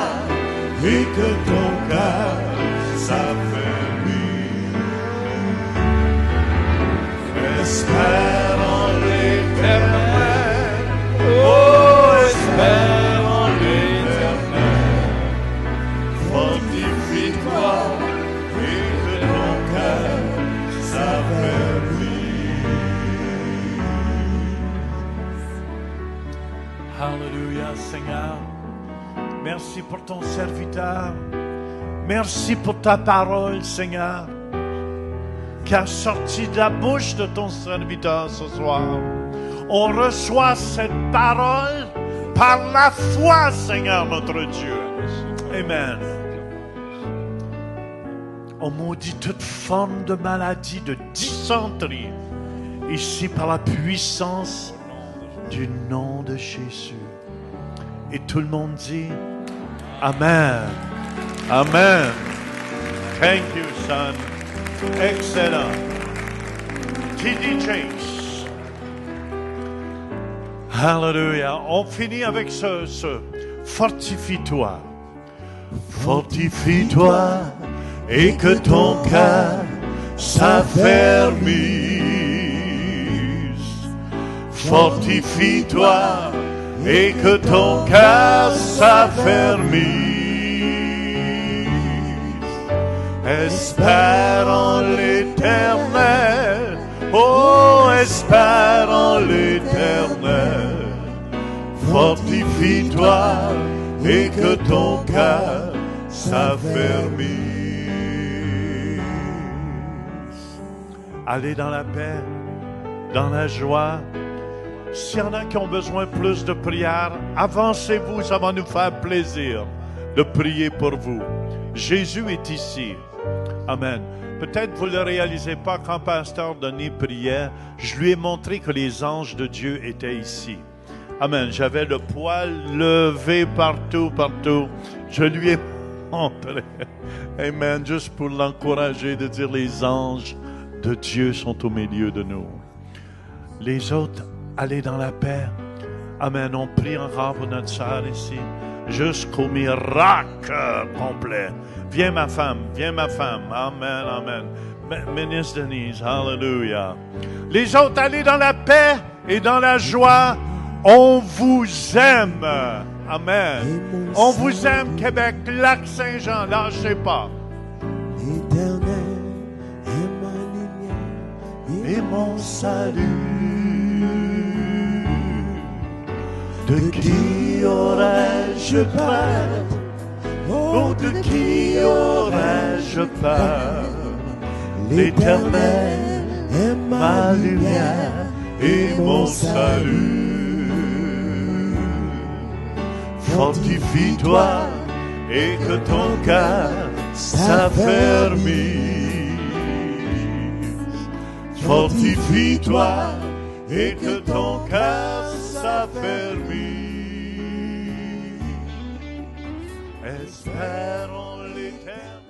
et que ton cœur s'affermisse. Espère en l'Éternel. Oh, espère en l'Éternel. Fortifie-toi et que ton cœur s'affermisse. Alléluia, Seigneur. Merci pour ton serviteur. Merci pour ta parole, Seigneur, qui a sorti de la bouche de ton serviteur ce soir. On reçoit cette parole par la foi, Seigneur notre Dieu. Amen. On maudit toute forme de maladie, de dysenterie, ici par la puissance du nom de Jésus. Et tout le monde dit Amen. Amen. Thank you, son. Excellent. T.D. Jakes. Hallelujah. On finit avec ce fortifie-toi. Fortifie-toi et que ton cœur s'affermisse. Fortifie-toi et que ton cœur s'affermisse. Espère en l'Éternel. Oh, espère en l'Éternel. Fortifie-toi et que ton cœur s'affermisse. Allez dans la paix, dans la joie. S'il y en a qui ont besoin plus de prière, avancez-vous, ça va nous faire plaisir de prier pour vous. Jésus est ici. Amen. Peut-être vous ne le réalisez pas, quand Pasteur Denis priait, je lui ai montré que les anges de Dieu étaient ici. Amen. J'avais le poil levé partout. Je lui ai montré. Amen. Juste pour l'encourager de dire les anges de Dieu sont au milieu de nous. Les autres, allez dans la paix. Amen. On prie encore pour notre sœur ici. Jusqu'au miracle complet. Viens ma femme. Amen, amen. Ministre Denise, hallelujah. Les autres, allez dans la paix et dans la joie. On vous aime. Amen. On vous aime, Québec, Lac-Saint-Jean. Lâchez pas. L'Éternel est ma lumière Et mon salut. De qui aurais-je peur? Oh, de qui aurais-je peur? L'Éternel est ma lumière et mon salut. Fortifie-toi et que ton cœur s'affermisse. Fortifie-toi et que ton cœur s'affermisse. Espère en l'Éternel.